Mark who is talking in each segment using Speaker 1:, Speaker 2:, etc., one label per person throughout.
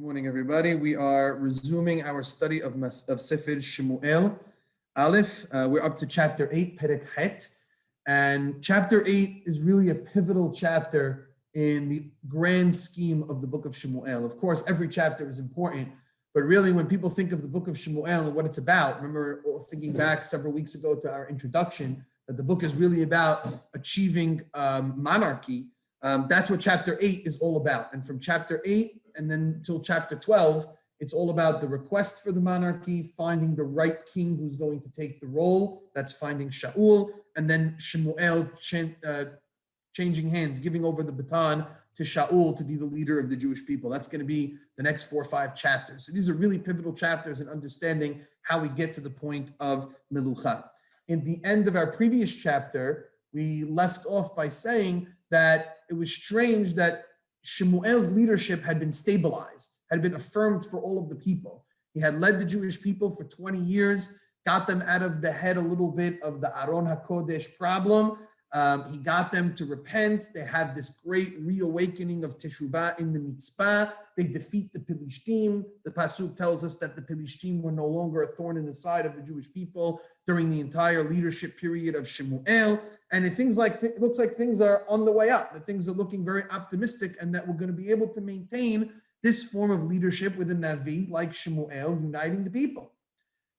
Speaker 1: Good morning, everybody. We are resuming our study of Sefer Shemuel Aleph. We're up to chapter 8, Perek Het. And chapter 8 is really a pivotal chapter in the grand scheme of the book of Shemuel. Of course, every chapter is important, but really when people think of the book of Shemuel and what it's about, remember thinking back several weeks ago to our introduction, that the book is really about achieving monarchy. That's what chapter 8 is all about. And from chapter 8 and then till chapter 12, it's all about the request for the monarchy, finding the right king who's going to take the role. That's finding Shaul, and then Shemuel changing hands, giving over the baton to Shaul to be the leader of the Jewish people. That's going to be the next 4 or 5 chapters. So these are really pivotal chapters in understanding how we get to the point of Melucha. In the end of our previous chapter, we left off by saying that it was strange that Shemuel's leadership had been stabilized, had been affirmed for all of the people. He had led the Jewish people for 20 years, got them out of the head a little bit of the Aron HaKodesh problem. He got them to repent. They have this great reawakening of Teshuvah in the Mitzvah. They defeat the Pilishtim. The Pasuk tells us that the Pilishtim were no longer a thorn in the side of the Jewish people during the entire leadership period of Shemuel. And it looks like things are on the way up, that things are looking very optimistic, and that we're going to be able to maintain this form of leadership with a Navi like Shemuel, uniting the people.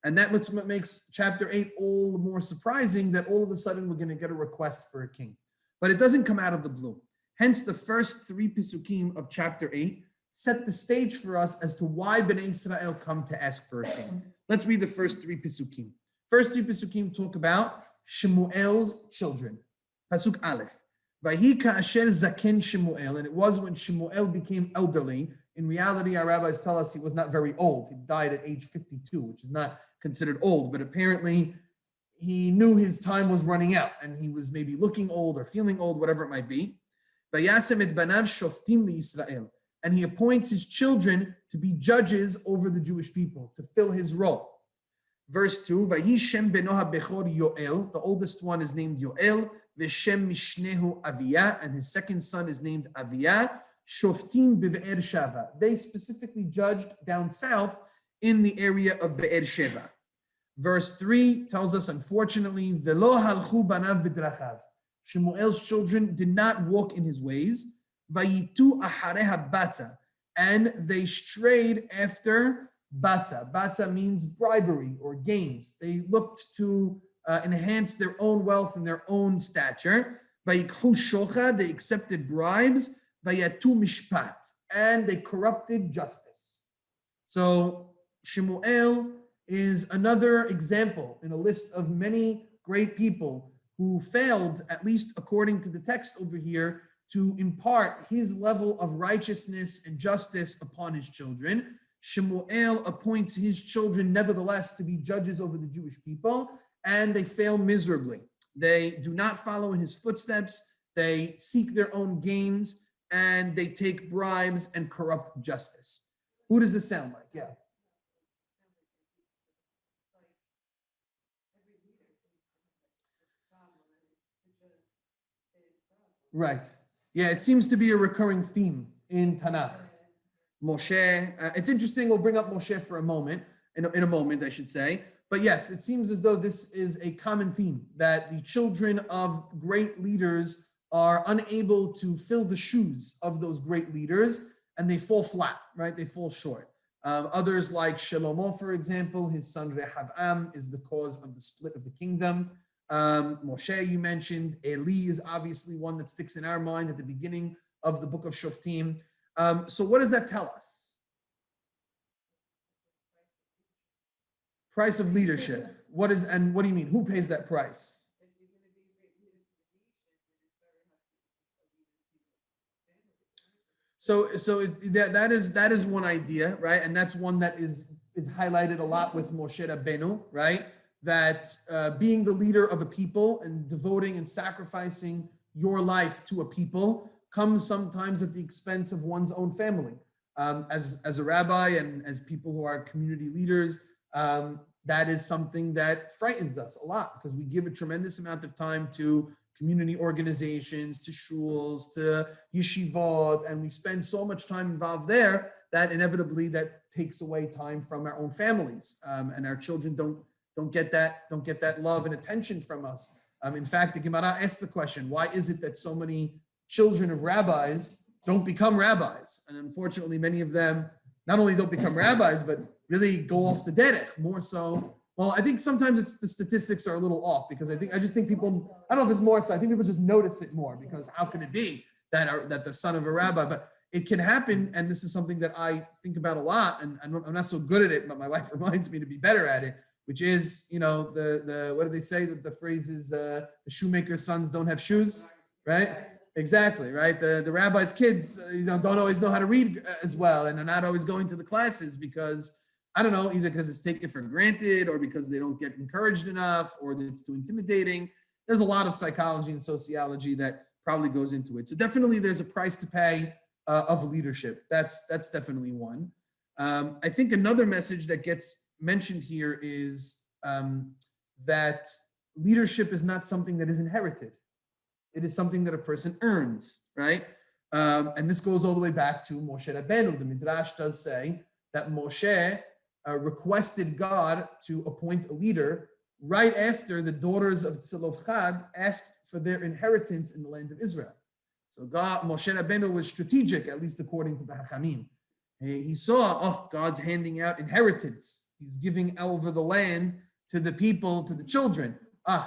Speaker 1: And that's what makes chapter 8 all the more surprising, that all of a sudden we're going to get a request for a king. But it doesn't come out of the blue. Hence, the first 3 Pisukim of chapter 8 set the stage for us as to why Bnei Yisrael come to ask for a king. Let's read the first 3 Pisukim. First 3 Pisukim talk about Shemuel's children. Pasuk Aleph. Vahi ka'asher zaken Shemuel, and it was when Shemuel became elderly. In reality, our rabbis tell us he was not very old. He died at age 52, which is not considered old, but apparently he knew his time was running out, and he was maybe looking old or feeling old, whatever it might be. Vayasem et banav shoftim liYisrael, and he appoints his children to be judges over the Jewish people, to fill his role. Verse 2, Vayishem beno habechor Yoel, the oldest one is named Yoel, Veshem mishnehu Aviyah, and his second son is named Aviyah, Shoftim be'er Shava. They specifically judged down south in the area of Be'er Sheva. Verse 3 tells us, unfortunately, Velo halchu banav b'drachav. Shemuel's children did not walk in his ways, Vayitu achareha batza, and they strayed after Batza. Batza means bribery or gains. They looked to enhance their own wealth and their own stature. Vayikhu shocha, they accepted bribes. Vayatu mishpat, and they corrupted justice. So Shemuel is another example in a list of many great people who failed, at least according to the text over here, to impart his level of righteousness and justice upon his children. Shemuel appoints his children, nevertheless, to be judges over the Jewish people, and they fail miserably. They do not follow in his footsteps. They seek their own gains, and they take bribes and corrupt justice. Who does this sound like? Yeah. Right. Yeah, it seems to be a recurring theme in Tanakh. Moshe, it's interesting, we'll bring up Moshe for a moment, in a moment, I should say. But yes, it seems as though this is a common theme, that the children of great leaders are unable to fill the shoes of those great leaders, and they fall flat, right? They fall short. Others like Shlomo, for example, his son Rehavam is the cause of the split of the kingdom. Moshe, you mentioned. Eli is obviously one that sticks in our mind at the beginning of the book of Shoftim. So what does that tell us? Price of leadership. What do you mean? Who pays that price? So that is one idea, right? And that's one that is highlighted a lot with Moshe Rabbeinu, right? That being the leader of a people and devoting and sacrificing your life to a people comes sometimes at the expense of one's own family. As a rabbi and as people who are community leaders, that is something that frightens us a lot, because we give a tremendous amount of time to community organizations, to shuls, to yeshivot, and we spend so much time involved there that inevitably that takes away time from our own families, and our children don't get that love and attention from us. In fact, the Gemara asks the question, why is it that so many children of rabbis don't become rabbis? And unfortunately, many of them not only don't become rabbis, but really go off the derech more so. Well, I think sometimes the statistics are a little off, because I just think people, I don't know if it's more so, I think people just notice it more, because how can it be that the son of a rabbi? But it can happen, and this is something that I think about a lot, and I'm not so good at it, but my wife reminds me to be better at it, which is, the what do they say, that the phrase is the shoemaker's sons don't have shoes, right? Exactly, right? The rabbi's kids, don't always know how to read as well, and they're not always going to the classes because, I don't know, either because it's taken for granted or because they don't get encouraged enough or that it's too intimidating. There's a lot of psychology and sociology that probably goes into it. So definitely there's a price to pay of leadership. That's definitely one. I think another message that gets mentioned here is that leadership is not something that is inherited. It is something that a person earns, right? And this goes all the way back to Moshe Rabbeinu. The Midrash does say that Moshe requested God to appoint a leader right after the daughters of Tzilofchad asked for their inheritance in the land of Israel. So Moshe Rabbeinu was strategic, at least according to the Hachamim. He saw, God's handing out inheritance. He's giving over the land to the people, to the children.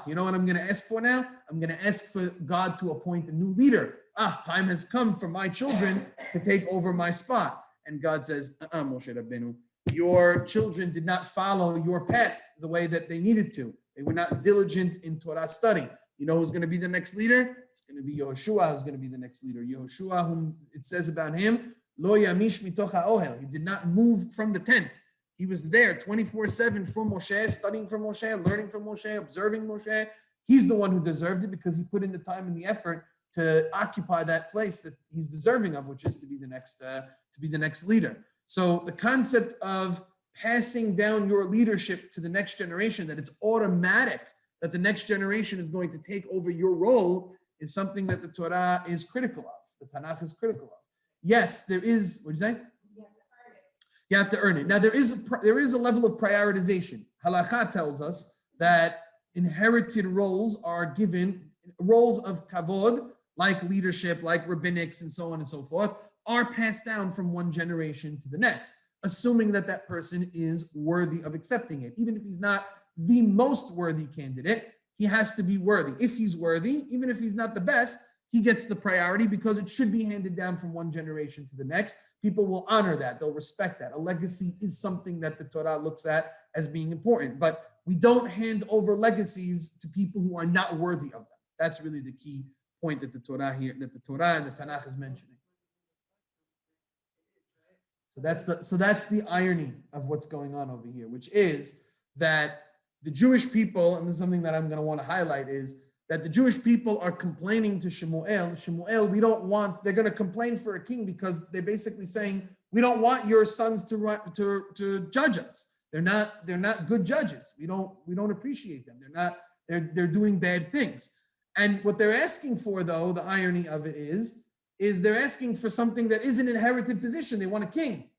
Speaker 1: You know what I'm going to ask for now? I'm going to ask for God to appoint a new leader. Time has come for my children to take over my spot. And God says, Moshe Rabbeinu, your children did not follow your path the way that they needed to. They were not diligent in Torah study. You know who's going to be the next leader? It's going to be Yehoshua who's going to be the next leader. Yehoshua, whom it says about him, Lo yamish mitoch ha'ohel. He did not move from the tent. He was there 24/7 for Moshe, studying from Moshe, learning from Moshe, observing Moshe. He's the one who deserved it because he put in the time and the effort to occupy that place that he's deserving of, which is to be the next leader. So the concept of passing down your leadership to the next generation, that it's automatic that the next generation is going to take over your role, is something that the Torah is critical of. The Tanakh is critical of. Yes, there is, what'd you say? You have to earn it. Now, there is a level of prioritization. Halakha tells us that inherited roles are given, roles of kavod, like leadership, like rabbinics, and so on and so forth, are passed down from one generation to the next, assuming that that person is worthy of accepting it. Even if he's not the most worthy candidate, he has to be worthy. If he's worthy, even if he's not the best, he gets the priority because it should be handed down from one generation to the next. People will honor that. They'll respect that. A legacy is something that the Torah looks at as being important, but we don't hand over legacies to people who are not worthy of them. That's really the key point that the Torah and the Tanakh is mentioning. So that's the irony of what's going on over here, which is that the Jewish people, and this is something that I'm going to want to highlight, is that the Jewish people are complaining to Shemuel. Shemuel, they're going to complain for a king because they're basically saying, we don't want your sons to judge us. They're not good judges. We don't appreciate them. They're doing bad things. And what they're asking for, though, the irony of it is they're asking for something that is an inherited position. They want a king.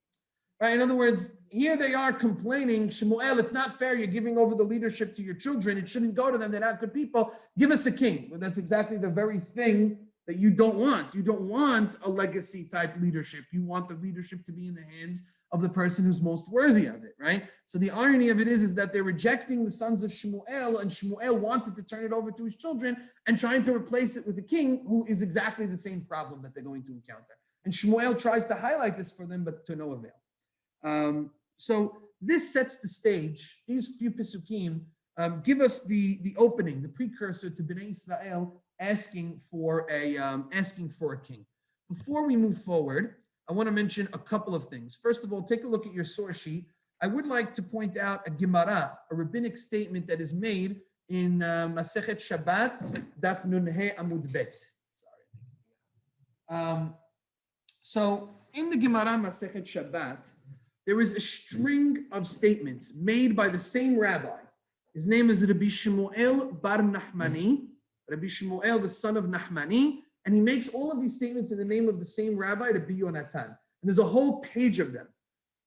Speaker 1: Right? In other words, here they are complaining, Shemuel, it's not fair. You're giving over the leadership to your children. It shouldn't go to them. They're not good people. Give us a king. But that's exactly the very thing that you don't want. You don't want a legacy type leadership. You want the leadership to be in the hands of the person who's most worthy of it, right? So the irony of it is that they're rejecting the sons of Shemuel, and Shemuel wanted to turn it over to his children and trying to replace it with a king who is exactly the same problem that they're going to encounter. And Shemuel tries to highlight this for them, but to no avail. So this sets the stage. These few Pesukim give us the opening, the precursor to Bnei Israel asking for a king. Before we move forward, I want to mention a couple of things. First of all, take a look at your source sheet. I would like to point out a Gemara, a rabbinic statement that is made in Masechet Shabbat, Daf Nun He Amud Bet. So in the Gemara Masechet Shabbat, there is a string of statements made by the same rabbi. His name is Rabbi Shemuel bar Nachmani, Rabbi Shemuel, the son of Nachmani, and he makes all of these statements in the name of the same rabbi, Rabbi Yonatan. And there's a whole page of them.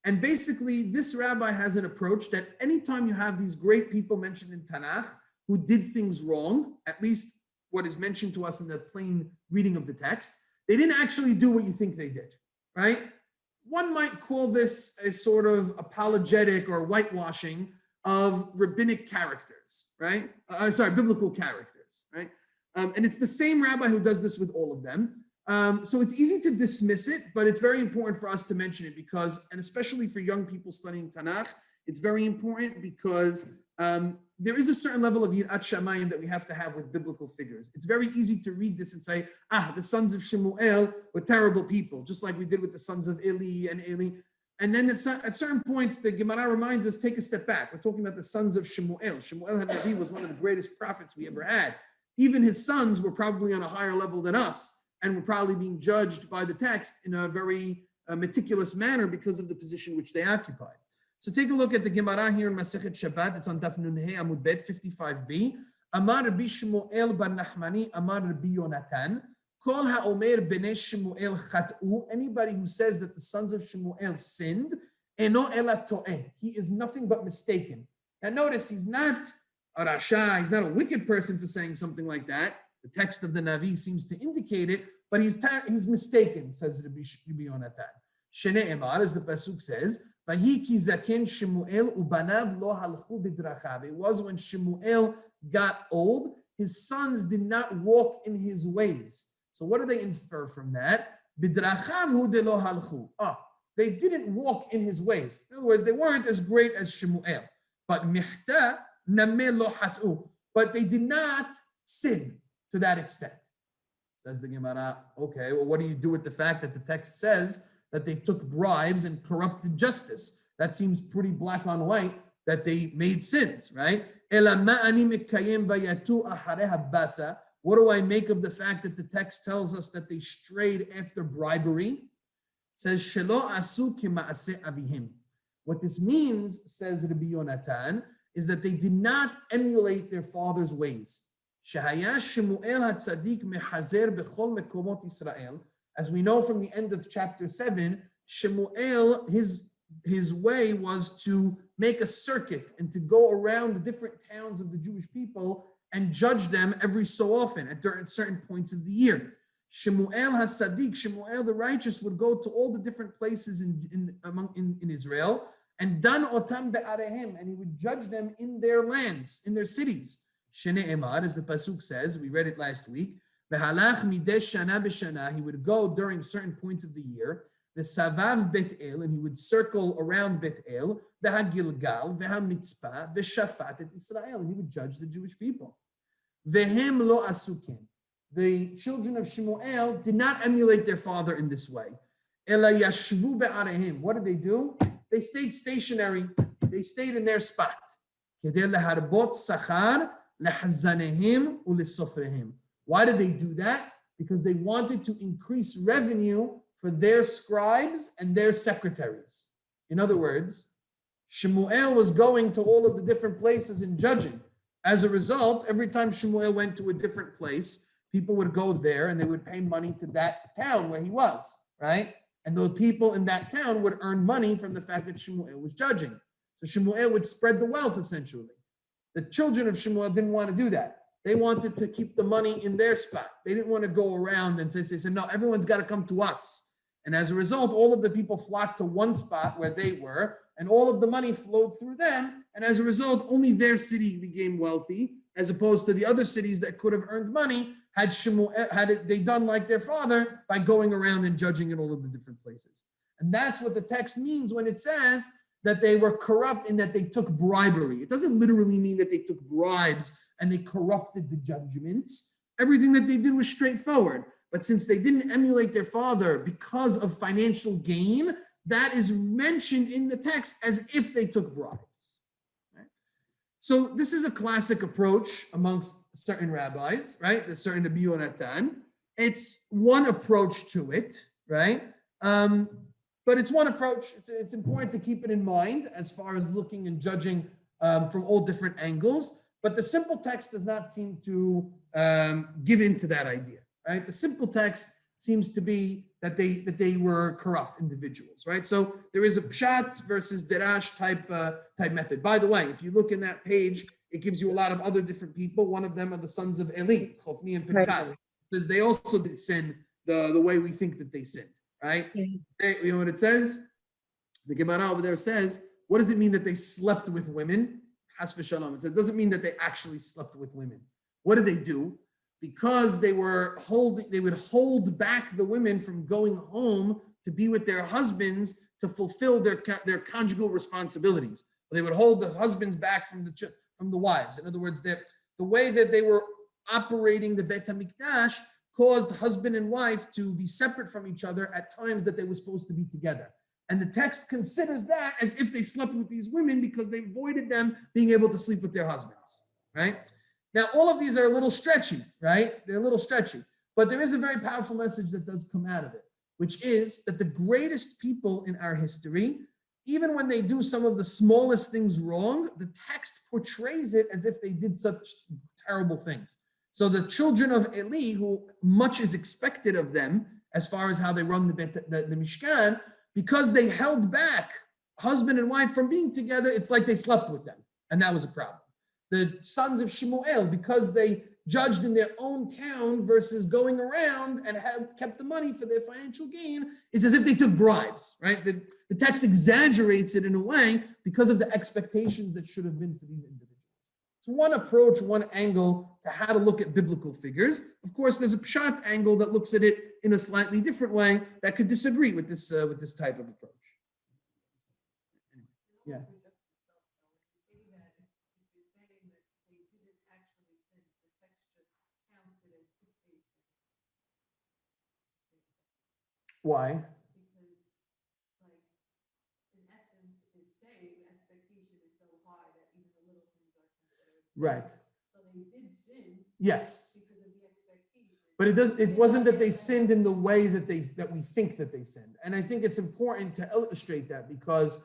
Speaker 1: And basically, this rabbi has an approach that anytime you have these great people mentioned in Tanakh who did things wrong, at least what is mentioned to us in the plain reading of the text, they didn't actually do what you think they did, right? One might call this a sort of apologetic or whitewashing of rabbinic characters, right? Biblical characters, right? And it's the same rabbi who does this with all of them. So it's easy to dismiss it, but it's very important for us to mention it because, and especially for young people studying Tanakh, it's very important because there is a certain level of Yirat Shamayim that we have to have with biblical figures. It's very easy to read this and say, the sons of Shemuel were terrible people, just like we did with the sons of Eli and Eli. And then at certain points, the Gemara reminds us, take a step back. We're talking about the sons of Shemuel. Shemuel HaNavi was one of the greatest prophets we ever had. Even his sons were probably on a higher level than us and were probably being judged by the text in a very meticulous manner because of the position which they occupied. So take a look at the Gemara here in Masechet Shabbat. It's on Daf Nun Hey Amud Bet 55b. Amar Rabbi Shemuel bar Nachmani, Amar Rabbi Yonatan. Kol ha'omer b'nei Shemuel chat'u. Anybody who says that the sons of Shemuel sinned, eno ela to'eh. He is nothing but mistaken. Now notice, he's not a rasha. He's not a wicked person for saying something like that. The text of the Navi seems to indicate it, but he's mistaken, says Rabbi Yonatan. Shene Emar, as the Pasuk says, Vahi ki zaken Shemuel ubanav lo halchu bidrachav. It was when Shemuel got old, his sons did not walk in his ways. So what do they infer from that? Bidrachav hu de lo halchu. They didn't walk in his ways. In other words, they weren't as great as Shemuel. But mihta name lo hat'u. But they did not sin to that extent. Says the Gemara, okay, well, what do you do with the fact that the text says that they took bribes and corrupted justice? That seems pretty black on white that they made sins, right? What do I make of the fact that the text tells us that they strayed after bribery? It says, Shelo asu k'ma'aseh avihim. What this means, says Rabbi Yonatan, is that they did not emulate their father's ways. As we know from the end of chapter 7, Shemuel, his way was to make a circuit and to go around the different towns of the Jewish people and judge them every so often at certain points of the year. Shemuel HaSadiq, Shemuel the righteous, would go to all the different places in Israel and dan otam be'arehem, and he would judge them in their lands, in their cities. Shene Emar, as the Pasuk says, we read it last week. V'halach mideh shana b'shana, he would go during certain points of the year. V'savav Bet El, and he would circle around Bet El. V'hagilgal, v'hamitzpah, v'shafat et Israel, and he would judge the Jewish people. V'hem lo asukin. The children of Shemuel did not emulate their father in this way. Ela yashvu be'arehim. What did they do? They stayed stationary. They stayed in their spot. Kedeh leharbot sachar. Why did they do that? Because they wanted to increase revenue for their scribes and their secretaries. In other words, Shemuel was going to all of the different places and judging. As a result, every time Shemuel went to a different place, people would go there and they would pay money to that town where he was, right? And the people in that town would earn money from the fact that Shemuel was judging. So Shemuel would spread the wealth essentially. The children of Shemuel didn't want to do that. They wanted to keep the money in their spot. They didn't want to go around and say, no, everyone's got to come to us. And as a result, all of the people flocked to one spot where they were, and all of the money flowed through them. And as a result, only their city became wealthy, as opposed to the other cities that could have earned money had they done like their father by going around and judging in all of the different places. And that's what the text means when it says that they were corrupt in that they took bribery. It doesn't literally mean that they took bribes and they corrupted the judgments. Everything that they did was straightforward. But since they didn't emulate their father because of financial gain, that is mentioned in the text as if they took bribes. Right? So this is a classic approach amongst certain rabbis, right? There's certain Rabbi Yonatan. It's one approach to it, right? But it's one approach. It's important to keep it in mind as far as looking and judging from all different angles. But the simple text does not seem to give in to that idea, right? The simple text seems to be that they were corrupt individuals, right? So there is a pshat versus derash type method. By the way, if you look in that page, it gives you a lot of other different people. One of them are the sons of Eli, Chofni and Pinchas, because they also did sin the way we think that they sinned, right? You know what it says? The Gemara over there says, what does it mean that they slept with women? Has v'shalom. It doesn't mean that they actually slept with women. What did they do? Because they would hold back the women from going home to be with their husbands to fulfill their conjugal responsibilities. They would hold the husbands back from the wives. In other words, the way that they were operating the Beit HaMikdash caused husband and wife to be separate from each other at times that they were supposed to be together. And the text considers that as if they slept with these women because they avoided them being able to sleep with their husbands, right? Now, all of these are a little stretchy, right? They're a little stretchy, but there is a very powerful message that does come out of it, which is that the greatest people in our history, even when they do some of the smallest things wrong, the text portrays it as if they did such terrible things. So the children of Eli, who much is expected of them as far as how they run the Mishkan, because they held back husband and wife from being together, it's like they slept with them. And that was a problem. The sons of Shemuel, because they judged in their own town versus going around and had kept the money for their financial gain, it's as if they took bribes, right? The text exaggerates it in a way because of the expectations that should have been for these individuals. It's one approach, one angle to how to look at biblical figures. Of course, there's a pshat angle that looks at it in a slightly different way that could disagree with this type of approach. Yeah. Why?
Speaker 2: Because, like, in essence, it's saying the expectation is so high that even the little things are considered sin.
Speaker 1: Right.
Speaker 2: So they did sin.
Speaker 1: Yes.
Speaker 2: Because of the expectation.
Speaker 1: But it wasn't that they sinned in the way that we think that they sinned. And I think it's important to illustrate that because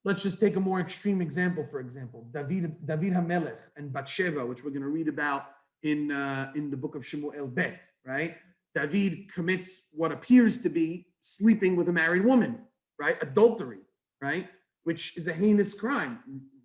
Speaker 1: let's just take a more extreme example. For example, David HaMelech and Bathsheba, which we're going to read about in the book of Shemuel Bet, right? David commits what appears to be sleeping with a married woman, right? Adultery, right? Which is a heinous crime.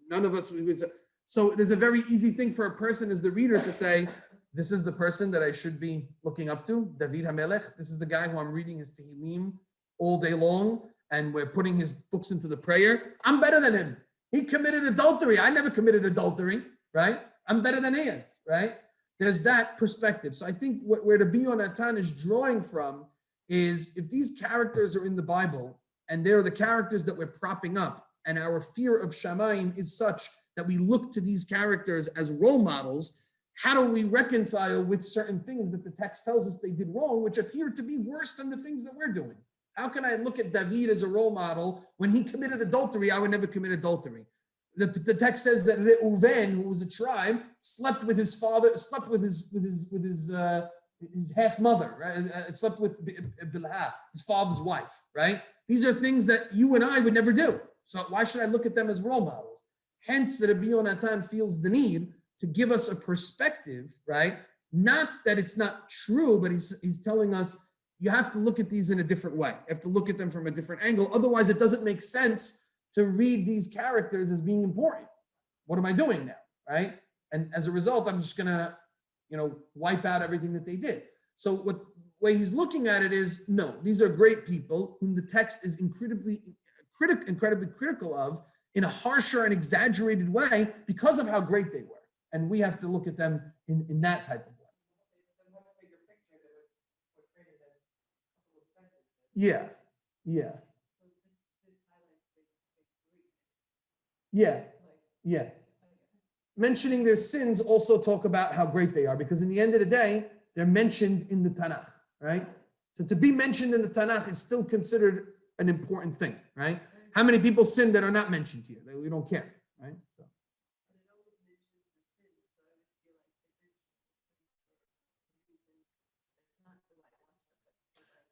Speaker 1: None of us would. So there's a very easy thing for a person as the reader to say, this is the person that I should be looking up to, David HaMelech. This is the guy who I'm reading his Tehillim all day long, and we're putting his books into the prayer. I'm better than him. He committed adultery. I never committed adultery, right? I'm better than he is, right? There's that perspective. So I think where the Bion Natan is drawing from is if these characters are in the Bible and they're the characters that we're propping up and our fear of Shamayim is such that we look to these characters as role models, how do we reconcile with certain things that the text tells us they did wrong, which appear to be worse than the things that we're doing? How can I look at David as a role model when he committed adultery? I would never commit adultery. The text says that Reuven, who was a tribe, slept with his father, slept with his half mother, right? Slept with Bilhah, his father's wife, right? These are things that you and I would never do. So why should I look at them as role models? Hence, the Rabbi Yonatan feels the need to give us a perspective, right? Not that it's not true, but he's telling us you have to look at these in a different way. You have to look at them from a different angle. Otherwise, it doesn't make sense to read these characters as being important. What am I doing now, right? And as a result, I'm just gonna, wipe out everything that they did. So what way he's looking at it is, no, these are great people whom the text is incredibly critical of in a harsher and exaggerated way because of how great they were. And we have to look at them in that type of way. Yeah. Mentioning their sins also talk about how great they are, because in the end of the day, they're mentioned in the Tanakh, right? So to be mentioned in the Tanakh is still considered an important thing, right? How many people sin that are not mentioned here? We don't care, right? So.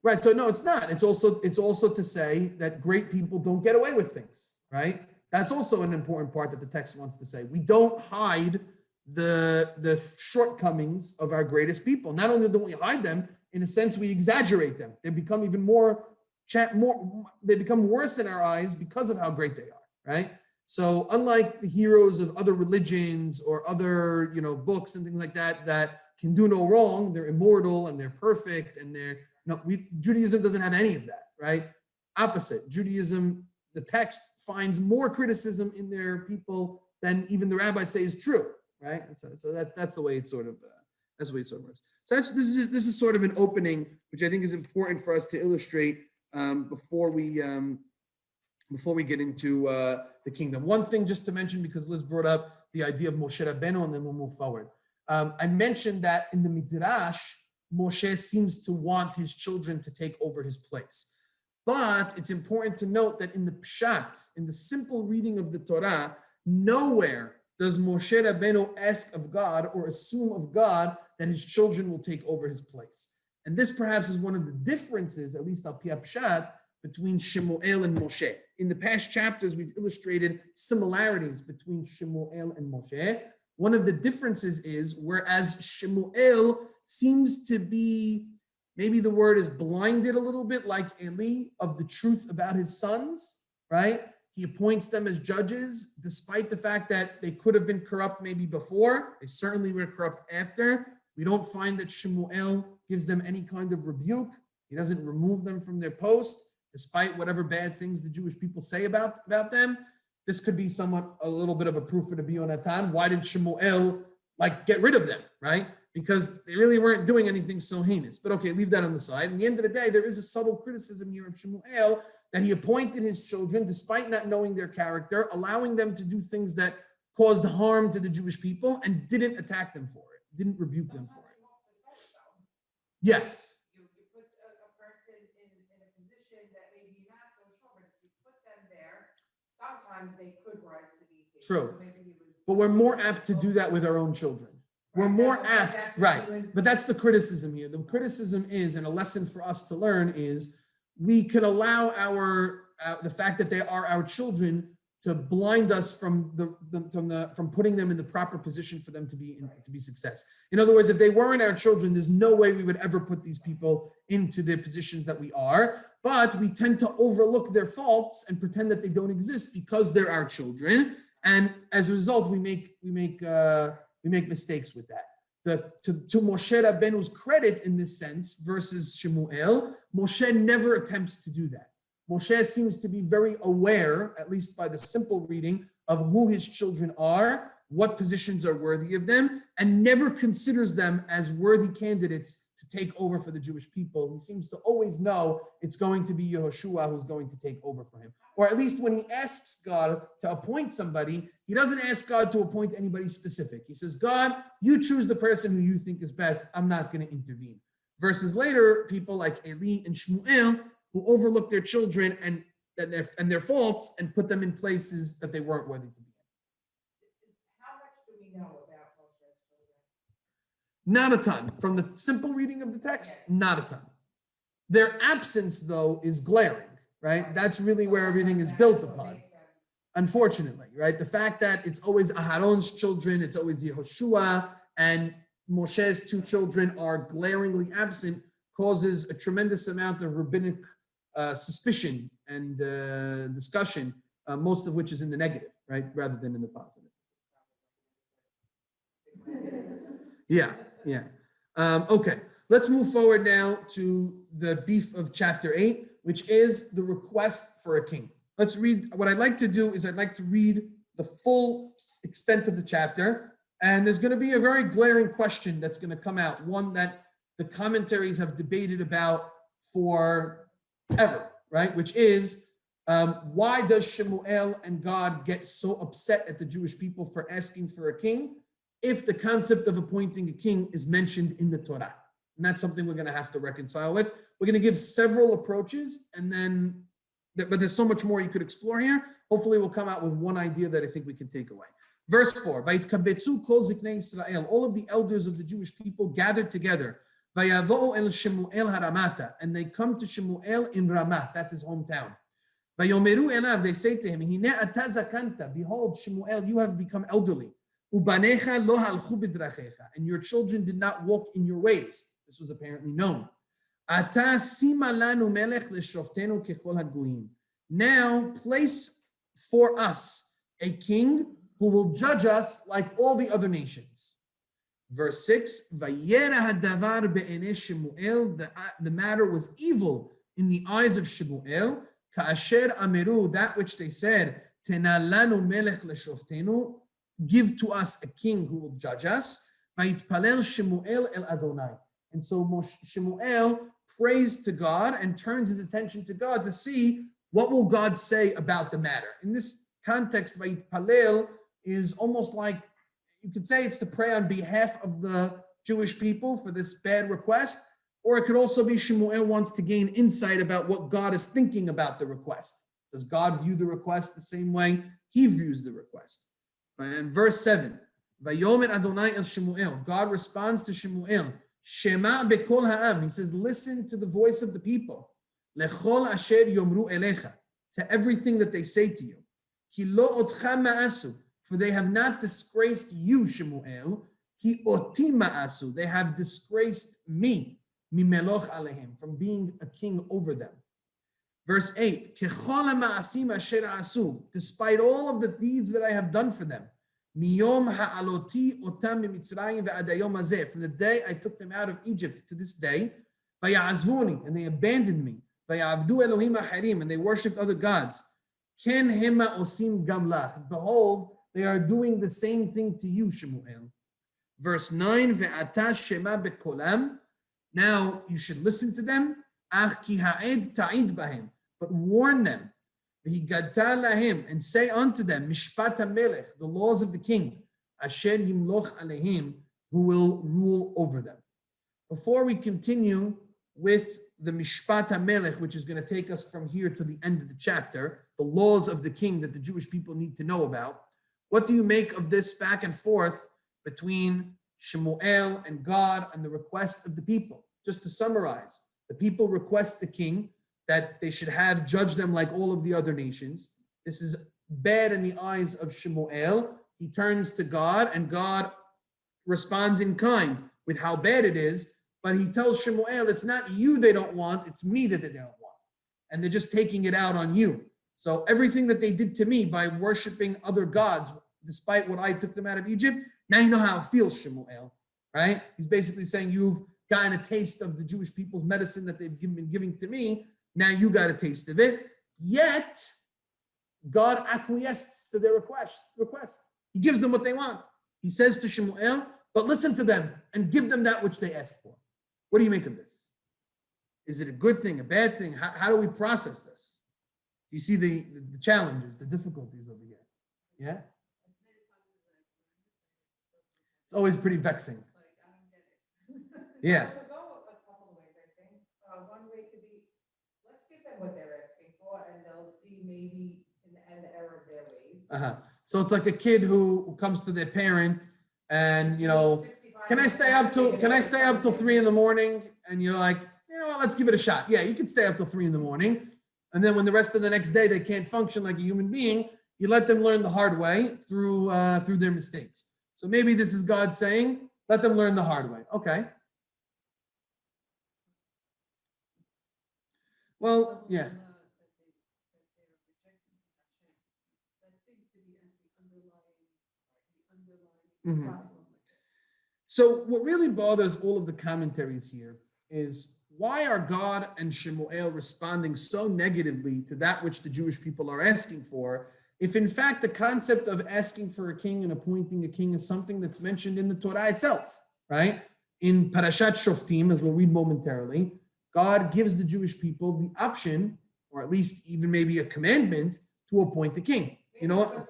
Speaker 1: Right, so no, it's not. It's also to say that great people don't get away with things, right? That's also an important part that the text wants to say. We don't hide the shortcomings of our greatest people. Not only don't we hide them, in a sense, we exaggerate them. They become even they become worse in our eyes because of how great they are, right? So unlike the heroes of other religions or other, books and things like that can do no wrong, they're immortal and they're perfect and Judaism doesn't have any of that, right? Opposite. Judaism, the text finds more criticism in their people than even the rabbis say is true, right? And so that's the way it sort of works. So this is sort of an opening, which I think is important for us to illustrate before we get into the kingdom. One thing just to mention, because Liz brought up the idea of Moshe Rabbeinu, and then we'll move forward. I mentioned that in the Midrash, Moshe seems to want his children to take over his place. But it's important to note that in the Pshat, in the simple reading of the Torah, nowhere does Moshe Rabbeinu ask of God or assume of God that his children will take over his place. And this perhaps is one of the differences, at least al pi Pshat, between Shemuel and Moshe. In the past chapters, we've illustrated similarities between Shemuel and Moshe. One of the differences is, whereas Shemuel seems to be, maybe the word is blinded a little bit, like Eli, of the truth about his sons, right? He appoints them as judges, despite the fact that they could have been corrupt maybe before. They certainly were corrupt after. We don't find that Shemuel gives them any kind of rebuke. He doesn't remove them from their post, despite whatever bad things the Jewish people say about them. This could be somewhat a little bit of a proof for the Bion Atam. Why did Shemuel get rid of them, right? Because they really weren't doing anything so heinous. But okay, leave that on the side. In the end of the day, there is a subtle criticism here of Shemuel that he appointed his children, despite not knowing their character, allowing them to do things that caused harm to the Jewish people and didn't attack them for it, didn't rebuke them for it. Yes.
Speaker 2: You put a person in a position that maybe not so sure, but if you put them there, sometimes they could rise to the occasion.
Speaker 1: True.
Speaker 2: So maybe he was,
Speaker 1: but we're more apt to do that with our own children. We're more apt, right? But that's the criticism here. The criticism is, and a lesson for us to learn is, we can allow the fact that they are our children to blind us from putting them in the proper position for them to be success. In other words, if they weren't our children, there's no way we would ever put these people into the positions that we are. But we tend to overlook their faults and pretend that they don't exist because they're our children, and as a result, we make mistakes with that. To Moshe Rabbeinu's credit in this sense versus Shemuel, Moshe never attempts to do that. Moshe seems to be very aware, at least by the simple reading, of who his children are, what positions are worthy of them, and never considers them as worthy candidates to take over for the Jewish people. He seems to always know it's going to be Yehoshua who's going to take over for him. Or at least when he asks God to appoint somebody, he doesn't ask God to appoint anybody specific. He says, God, you choose the person who you think is best. I'm not going to intervene. Versus later, people like Eli and Shemuel, who overlook their children and their faults and put them in places that they weren't worthy to be in.
Speaker 2: how much do we know about Moshe's children?
Speaker 1: Not a ton. From the simple reading of the text, not a ton. Their absence, though, is glaring, right? That's really where everything is built upon. Unfortunately, right? The fact that it's always Aharon's children, it's always Yehoshua, and Moshe's two children are glaringly absent causes a tremendous amount of rabbinic suspicion and discussion, most of which is in the negative, right? Rather than in the positive. Yeah. Okay, let's move forward now to the beef of chapter 8, which is the request for a king. Let's read. What I'd like to do is I'd like to read the full extent of the chapter, and there's going to be a very glaring question that's going to come out, one that the commentaries have debated about forever, right? Which is, why does Shemuel and God get so upset at the Jewish people for asking for a king if the concept of appointing a king is mentioned in the Torah? And that's something we're going to have to reconcile with. We're going to give several approaches, but there's so much more you could explore here. Hopefully we'll come out with one idea that I think we can take away. Verse 4, Vaytkabetzu kol ziknei Yisrael, all of the elders of the Jewish people gathered together. Vayavo'u el Shemuel haramata, and they come to Shemuel in Ramah, that's his hometown. Vayomeru elav, they say to him, Hine ata zakanta, behold, Shemuel, you have become elderly. Ubanecha lo halchu b'drachecha, and your children did not walk in your ways. This was apparently known. Ata sima lanu melech leshoftenu kechol hagoyim. Now place for us a king who will judge us like all the other nations. Verse 6, Vayera hadavar be'enei Shemuel, the matter was evil in the eyes of Shemuel, ka'asher ameru, that which they said, tena lanu melech leshoftenu, give to us a king who will judge us, vayitpalel Shemuel el Adonai. And so Shemuel prays to God and turns his attention to God to see what will God say about the matter. In this context, vayitpalel is almost like, you could say it's to pray on behalf of the Jewish people for this bad request, or it could also be Shemuel wants to gain insight about what God is thinking about the request. Does God view the request the same way he views the request? And verse 7, Vayomer Adonai el Shemuel, God responds to Shemuel, Shema bekol ha'am, he says, listen to the voice of the people, lechol asher yomru elecha, to everything that they say to you, ki lo otcha ma'asu, for they have not disgraced you, Shemuel, ki oti ma'asu, they have disgraced me, mimeloch alehem, from being a king over them. Verse 8, kechol ha'ma'asim asher asu, despite all of the deeds that I have done for them, miyom ha'aloti otam mimitzrayim ve'adayom hazeh, from the day I took them out of Egypt to this day, vaya'azvuni, and they abandoned me, vaya'avdu Elohim aharim, and they worshipped other gods, ken hema osim gamlach, behold, they are doing the same thing to you, Shemuel. Verse 9, ve'ata shema bekolam, now you should listen to them, ach ki ha'ed ta'id bahem, but warn them, v'higadta lahem, and say unto them, mishpat ha'melech, the laws of the king, asher yimloch alehim, who will rule over them. Before we continue with the mishpat ha'melech, which is going to take us from here to the end of the chapter, the laws of the king that the Jewish people need to know about, what do you make of this back and forth between Shemuel and God and the request of the people? Just to summarize, the people request the king that they should have judge them like all of the other nations. This is bad in the eyes of Shemuel. He turns to God and God responds in kind with how bad it is, but he tells Shemuel, it's not you they don't want, it's me that they don't want. And they're just taking it out on you. So everything that they did to me by worshiping other gods, despite what I took them out of Egypt, now you know how it feels, Shemuel, right? He's basically saying you've gotten a taste of the Jewish people's medicine that they've been giving to me. Now you got a taste of it. Yet, God acquiesces to their request. He gives them what they want. He says to Shemuel, but listen to them and give them that which they ask for. What do you make of this? Is it a good thing, a bad thing? How do we process this? You see the challenges, the difficulties over here. Yeah? It's always pretty vexing. Yeah.
Speaker 2: It could go a couple of ways, I think. One way could be, let's give them what they're asking for, and they'll see maybe an error of their ways.
Speaker 1: So it's like a kid who comes to their parent and, can I stay up till 3 a.m? And you're like, you know what, let's give it a shot. Yeah, you can stay up till 3 a.m. And then when the rest of the next day they can't function like a human being, you let them learn the hard way through their mistakes. So maybe this is God saying, let them learn the hard way. Okay. Well, yeah. Mm-hmm. So what really bothers all of the commentaries here is, why are God and Shemuel responding so negatively to that which the Jewish people are asking for, if in fact the concept of asking for a king and appointing a king is something that's mentioned in the Torah itself, right? In Parashat Shoftim, as we'll read momentarily, God gives the Jewish people the option, or at least even maybe a commandment, to appoint a king. You know what?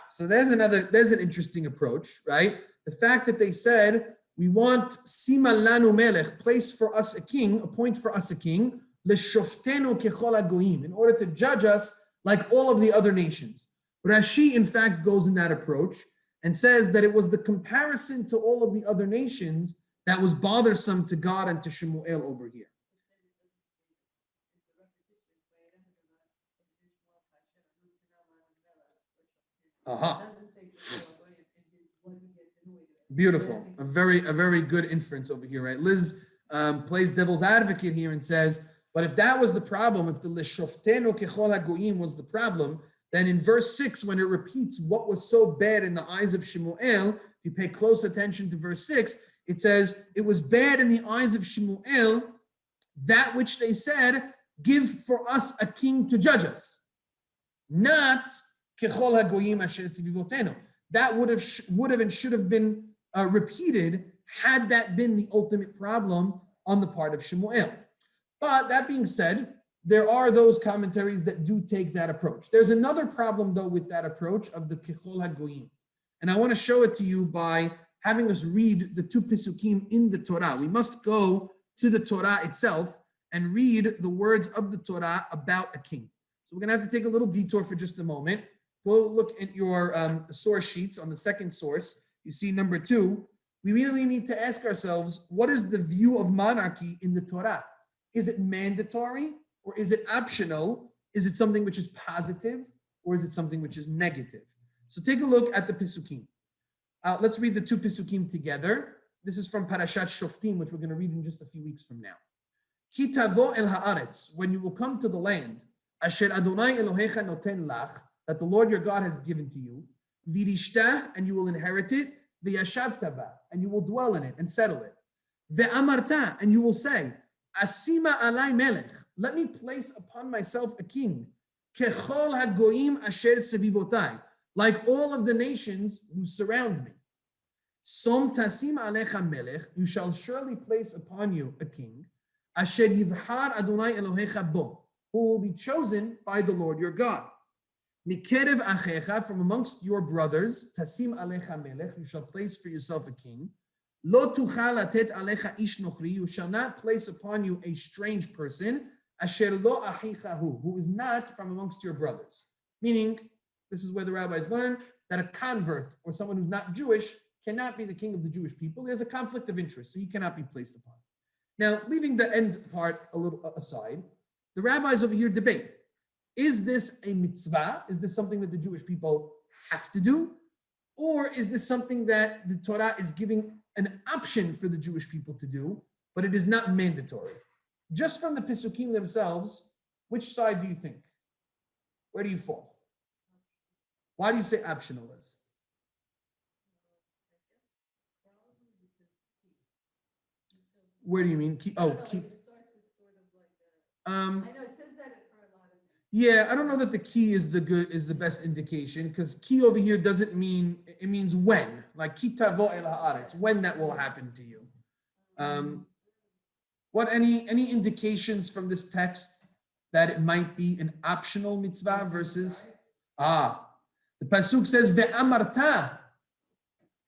Speaker 1: So there's an interesting approach, right? The fact that they said, we want Sima lanu melech, place for us a king, appoint for us a king, leshoftenu kechol hagoyim, in order to judge us like all of the other nations. Rashi, in fact, goes in that approach and says that it was the comparison to all of the other nations that was bothersome to God and to Shemuel over here. Beautiful. A very good inference over here, right? Liz plays devil's advocate here and says, but if that was the problem, if the Lishofteno Kechol HaGoyim was the problem, then in verse 6, when it repeats what was so bad in the eyes of Shemuel, if you pay close attention to verse 6, it says, it was bad in the eyes of Shemuel, that which they said, give for us a king to judge us. Not Kechol HaGoyim Asher Tzivivotenu. That would have and should have been repeated had that been the ultimate problem on the part of Shemuel. But that being said, there are those commentaries that do take that approach. There's another problem, though, with that approach of the Kechol HaGoyim. And I want to show it to you by having us read the 2 Pisukim in the Torah. We must go to the Torah itself and read the words of the Torah about a king. So we're going to have to take a little detour for just a moment. Go look at your source sheets on the second source. You see number 2. We really need to ask ourselves, what is the view of monarchy in the Torah? Is it mandatory or is it optional? Is it something which is positive or is it something which is negative? So take a look at the Pisukim. Let's read the 2 Pisukim together. This is from Parashat Shoftim, which we're going to read in just a few weeks from now. Ki tavo el haaretz, when you will come to the land, asher Adonai Elohecha noten lach, that the Lord your God has given to you, virishta, and you will inherit it, v'yashavta ba, and you will dwell in it and settle it, ve'amarta, and you will say, asima alai melech, let me place upon myself a king, kechol hagoyim asher sevivotai, like all of the nations who surround me. Som tasim alecha melech, you shall surely place upon you a king, asher yivhar Adonai Elohecha bo, who will be chosen by the Lord your God. Mikerev achecha, from amongst your brothers, tasim alecha melech, you shall place for yourself a king. Lo tuchal latet alecha ish nochri, you shall not place upon you a strange person, asher lo achichahu, who is not from amongst your brothers. Meaning, this is where the rabbis learn that a convert or someone who's not Jewish cannot be the king of the Jewish people. There's a conflict of interest, so he cannot be placed upon. Now, leaving the end part a little aside, the rabbis over here debate. Is this a mitzvah? Is this something that the Jewish people have to do? Or is this something that the Torah is giving an option for the Jewish people to do, but it is not mandatory? Just from the Pisukim themselves, which side do you think? Where do you fall? Why do you say optional is? Where do you mean? Keep. I know it says that for a lot of. Yeah, I don't know that the key is the best indication, because key over here doesn't mean, it means when, like ki tavo el haaretz, when that will happen to you. What any indications from this text that it might be an optional mitzvah versus the pasuk says ve'amarta.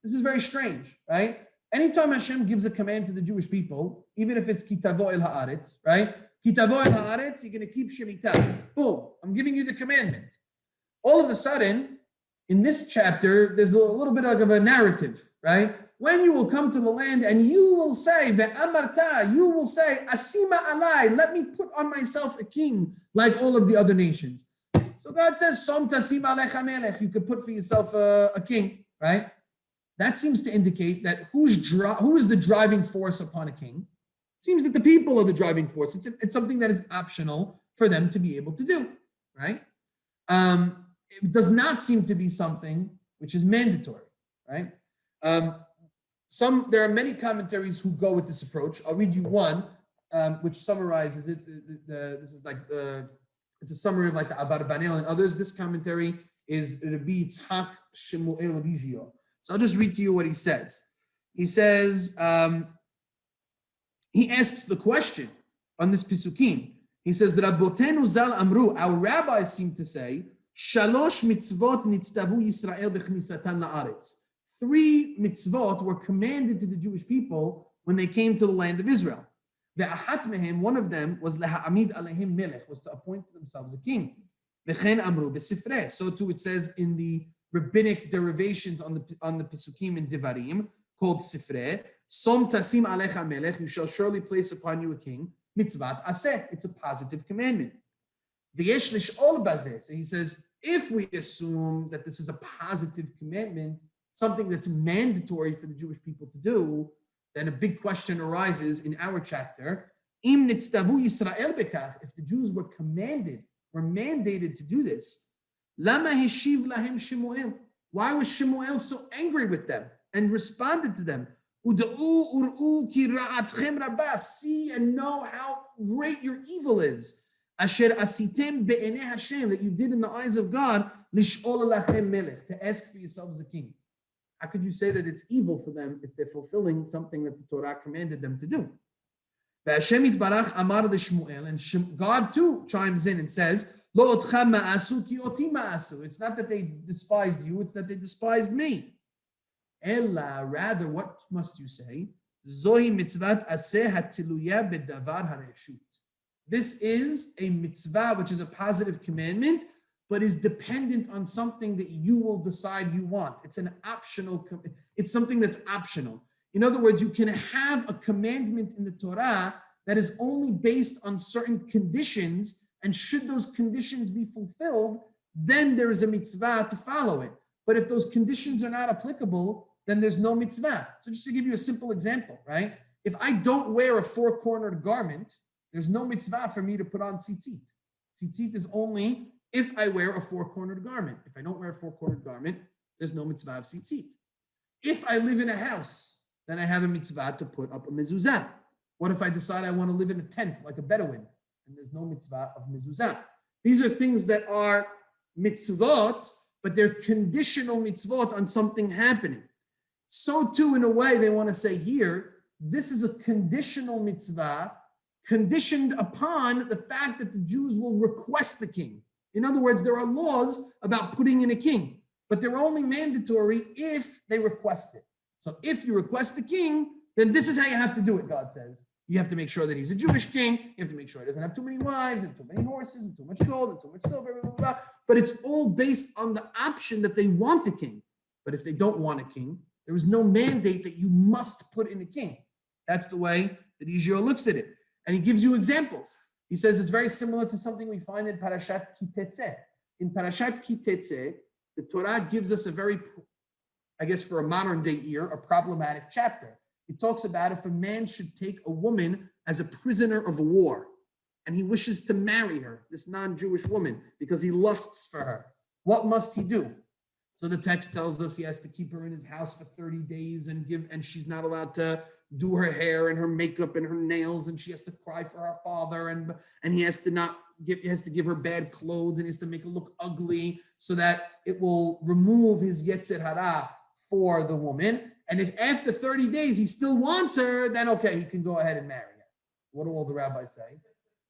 Speaker 1: This is very strange, right? Anytime Hashem gives a command to the Jewish people, even if it's ki tavo el haaretz, right? Ki tavo el haaretz, you're going to keep shemitah. Boom, I'm giving you the commandment. All of a sudden, in this chapter, there's a little bit of a narrative, right? When you will come to the land and you will say, ve'amarta, you will say, asima alai, let me put on myself a king like all of the other nations. So God says, som tasim alecha melech, you could put for yourself a king, right? That seems to indicate that who is the driving force upon a king? It seems that the people are the driving force. It's something that is optional for them to be able to do, right? It does not seem to be something which is mandatory, right? There are many commentaries who go with this approach. I'll read you one, which summarizes it. This is like it's a summary of like the Abarbanel and others. This commentary is Rabbi Yitzhak Shemuel Rigio. So I'll just read to you what he says. He says, he asks the question on this Pisukim. He says, Rabbotenu zal amru, our rabbis seem to say, Shalosh mitzvot nitztavu Yisrael b'chnisatan la'aretz. 3 mitzvot were commanded to the Jewish people when they came to the land of Israel. Ve'ahat mehem, one of them was leha'amid alehim melech, was to appoint to themselves a king. V'chen amru b'sifreh. So too it says in the rabbinic derivations on the Pisukim in Devarim, called Sifreh, Som tasim alecha melech, you shall surely place upon you a king, mitzvat aseh, it's a positive commandment. V'yesh lish'ol bazeh, so he says, if we assume that this is a positive commandment, something that's mandatory for the Jewish people to do, then a big question arises in our chapter. Im nitztavu Yisrael bekach, if the Jews were mandated to do this, lama hishiv lahem Shemuel. Why was Shemuel so angry with them and responded to them? Uda'u ur'u ki ra'atchem rabbah. See and know how great your evil is. Asher asitem be'enei Hashem, that you did in the eyes of God, lish'ol lachem melech, to ask for yourselves a king. How could you say that it's evil for them if they're fulfilling something that the Torah commanded them to do? Hashem itbarach amar l'Shmuel, and God too chimes in and says, Lo otcha ma'asu ki oti ma'asu. It's not that they despised you, it's that they despised me. Ella, rather, what must you say? Zohi mitzvat aseh hatiluya bedavar hareshut. This is a mitzvah, which is a positive commandment, but is dependent on something that you will decide you want. It's it's something that's optional. In other words, you can have a commandment in the Torah that is only based on certain conditions, and should those conditions be fulfilled, then there is a mitzvah to follow it. But if those conditions are not applicable, then there's no mitzvah. So just to give you a simple example, right? If I don't wear a four-cornered garment, there's no mitzvah for me to put on tzitzit. Tzitzit is only if I wear a four-cornered garment. If I don't wear a four-cornered garment, there's no mitzvah of tzitzit. If I live in a house, then I have a mitzvah to put up a mezuzah. What if I decide I want to live in a tent like a Bedouin? And there's no mitzvah of mezuzah. These are things that are mitzvot, but they're conditional mitzvot on something happening. So too, in a way, they want to say here, this is a conditional mitzvah conditioned upon the fact that the Jews will request the king. In other words, there are laws about putting in a king, but they're only mandatory if they request it. So if you request the king, then this is how you have to do it, God says. You have to make sure that he's a Jewish king. You have to make sure he doesn't have too many wives and too many horses and too much gold and too much silver, blah, blah, blah. But it's all based on the option that they want a king. But if they don't want a king, there is no mandate that you must put in a king. That's the way that Yisrael looks at it. And he gives you examples. He says it's very similar to something we find in Parashat Ki Tetzeh. In Parashat Ki Tetzeh, the Torah gives us a very, I guess for a modern day ear, a problematic chapter. It talks about if a man should take a woman as a prisoner of war and he wishes to marry her, this non-Jewish woman, because he lusts for her. What must he do? So the text tells us he has to keep her in his house for 30 days and she's not allowed to do her hair and her makeup and her nails, and she has to cry for her father, and he has to give her bad clothes, and he has to make her look ugly so that it will remove his yetzer hara for the woman. And if after 30 days he still wants her, then okay, he can go ahead and marry her. What do all the rabbis say?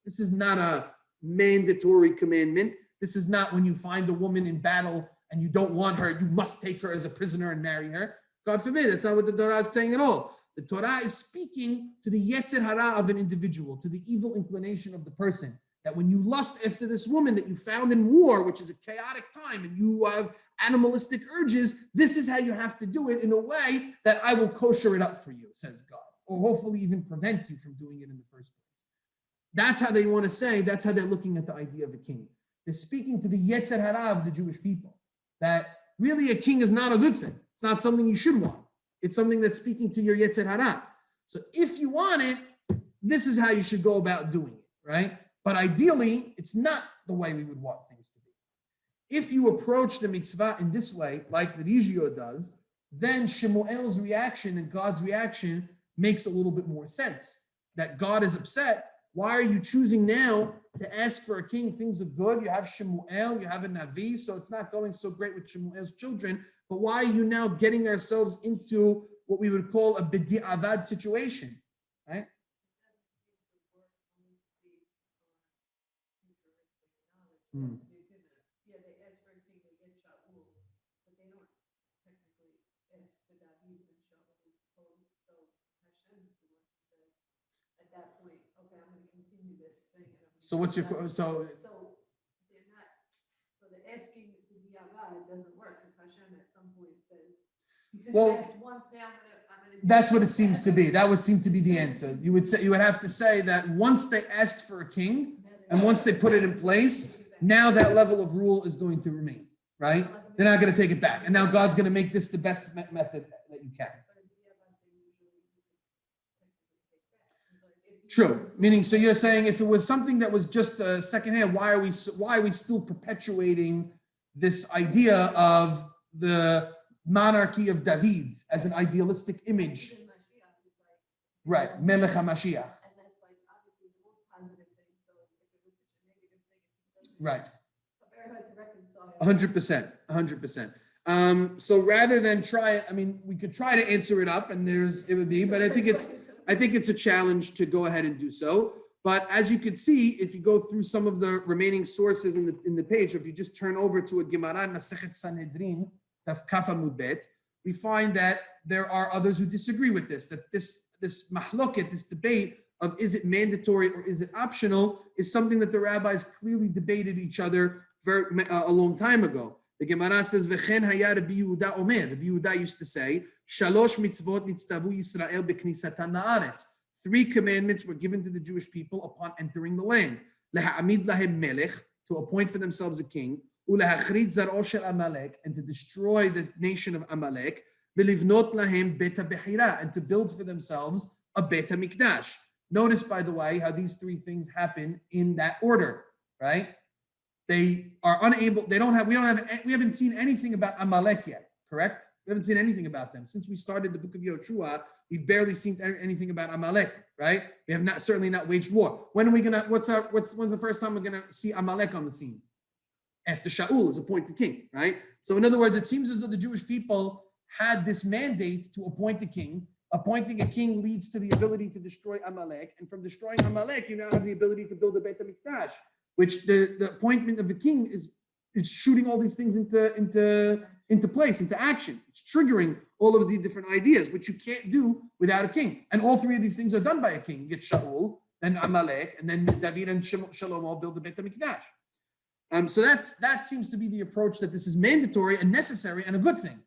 Speaker 1: This is not a mandatory commandment. This is not when you find a woman in battle and you don't want her, you must take her as a prisoner and marry her. God forbid, that's not what the Torah is saying at all. The Torah is speaking to the yetzer hara of an individual, to the evil inclination of the person. That when you lust after this woman that you found in war, which is a chaotic time, and you have animalistic urges, this is how you have to do it in a way that I will kosher it up for you, says God, or hopefully even prevent you from doing it in the first place. That's how they want to say, that's how they're looking at the idea of a king. They're speaking to the yetzer hara of the Jewish people, that really a king is not a good thing. It's not something you should want. It's something that's speaking to your yetzer hara. So if you want it, this is how you should go about doing it, right? But ideally, it's not the way we would want things to be. If you approach the mitzvah in this way, like the Yisrael does, then Shemuel's reaction and God's reaction makes a little bit more sense. That God is upset. Why are you choosing now to ask for a king? Things are good. You have Shemuel, you have a Navi, so it's not going so great with Shemuel's children. But why are you now getting ourselves into what we would call a b'di'avad situation, right? Hmm.
Speaker 2: Yeah, they ask for a king, they get Shaul, but they don't technically ask for David and Shaul proposed. So Hashem is the one who says at that point, okay, I'm going to continue this thing.
Speaker 1: So what's your
Speaker 2: so they're not. So the asking the Yavad doesn't work because Hashem at some point says, because you asked once now, I'm going to.
Speaker 1: That's what it seems to be. That would seem to be the answer. You would have to say that once they asked for a king, and once they put it in place, now that level of rule is going to remain, right? They're not going to take it back. And now God's going to make this the best method that you can. True. Meaning, so you're saying if it was something that was just secondhand, why are we still perpetuating this idea of the monarchy of David as an idealistic image?
Speaker 2: Even Mashiach is like,
Speaker 1: Right, Melech HaMashiach.
Speaker 2: and that's like obviously the most positive thing. So if it was such a negative thing, it's just
Speaker 1: Right.
Speaker 2: very hard to reconcile.
Speaker 1: 100%, 100%. So rather than try it, I mean, we could try to answer it up, and it would be, but I think it's a challenge to go ahead and do so. But as you can see, if you go through some of the remaining sources in the page, if you just turn over to a Gemara Masechet Sanhedrin, Daf Kaf Amud Bet, we find that there are others who disagree with this. That this mahloket, this debate of is it mandatory or is it optional, is something that the rabbis clearly debated each other a long time ago. The Gemara says, "V'chen haya Rabbi Yehuda omer." Rabbi Yehuda used to say, "Shalosh mitzvot nitztavu Yisrael b'knisatan la'aretz." 3 commandments were given to the Jewish people upon entering the land. Leha'amid lahem melech, to appoint for themselves a king, ulehachrid zar'o shel Amalek, and to destroy the nation of Amalek, v'livnot lahem beta behira, and to build for themselves a beta mikdash. Notice, by the way, how these 3 things happen in that order, right? They are unable, we haven't seen anything about Amalek yet, correct? We haven't seen anything about them. Since we started the book of Yoshua, we've barely seen anything about Amalek, right? We have certainly not waged war. When are we gonna, when's the first time we're gonna see Amalek on the scene? After Shaul is appointed king, right? So in other words, it seems as though the Jewish people had this mandate to appoint a king. Appointing a king leads to the ability to destroy Amalek, and from destroying Amalek, you now have the ability to build a Beit HaMikdash, which the appointment of the king is shooting all these things into place, into action. It's triggering all of the different ideas, which you can't do without a king. And all 3 of these things are done by a king. You get Shaul, then Amalek, and then David and Shlomo build the Beit HaMikdash. So that seems to be the approach, that this is mandatory and necessary and a good thing.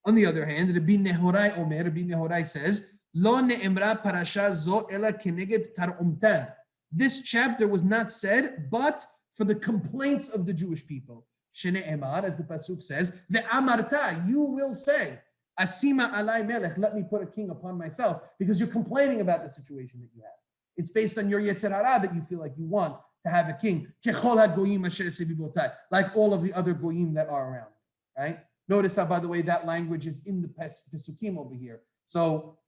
Speaker 1: On the other hand, Rabbi Nehorai says, Lo ne'emra parasha zo ela keneged tar'umtan. This chapter was not said, but for the complaints of the Jewish people. Shene'emar, as the pasuk says, ve'amarta, you will say, asima alai melech, let me put a king upon myself, because you're complaining about the situation that you have. It's based on your yetzer hara that you feel like you want to have a king. Kechol hagoyim asher sevivotai, like all of the other goyim that are around, right? Notice how, by the way, that language is in the Pesukim over here. So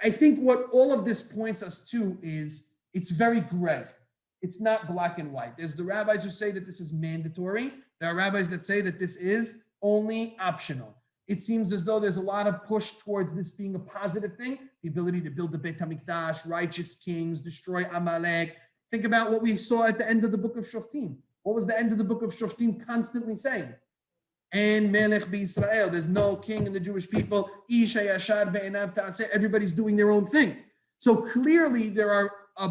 Speaker 1: I think what all of this points us to is it's very gray. It's not black and white. There's the rabbis who say that this is mandatory. There are rabbis that say that this is only optional. It seems as though there's a lot of push towards this being a positive thing, the ability to build the Beit HaMikdash, righteous kings, destroy Amalek. Think about what we saw at the end of the book of Shoftim. What was the end of the book of Shoftim constantly saying? And Melech b'Yisrael, there's no king in the Jewish people. Isha yashar be'enav ta'aseh, everybody's doing their own thing. So clearly there are a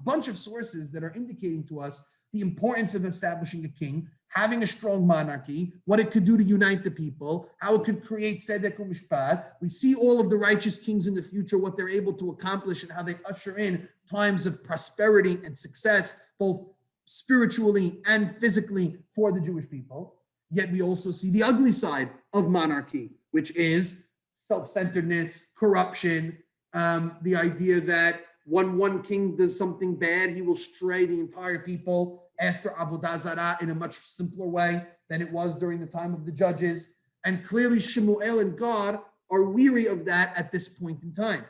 Speaker 1: bunch of sources that are indicating to us the importance of establishing a king, having a strong monarchy, what it could do to unite the people, how it could create tzedek u'mishpat. We see all of the righteous kings in the future, what they're able to accomplish and how they usher in times of prosperity and success, both spiritually and physically for the Jewish people. Yet we also see the ugly side of monarchy, which is self-centeredness, corruption, the idea that when one king does something bad, he will stray the entire people after Avodah Zarah in a much simpler way than it was during the time of the judges. And clearly Shemuel and God are weary of that at this point in time.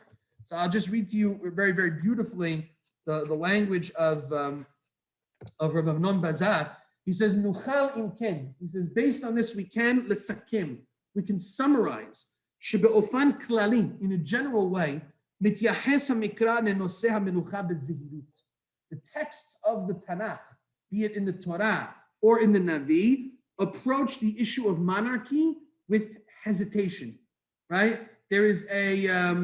Speaker 1: So I'll just read to you very, very beautifully the language of Rav Amnon Bazat. He says, Nuchal imken. He says, based on this, we can lesakim. We can summarize. Shebe'ofan klali, in a general way, mityahes hamikra nenoseh hamenucha bezehirut. The texts of the Tanakh, be it in the Torah or in the Navi, approach the issue of monarchy with hesitation, right? There is a, I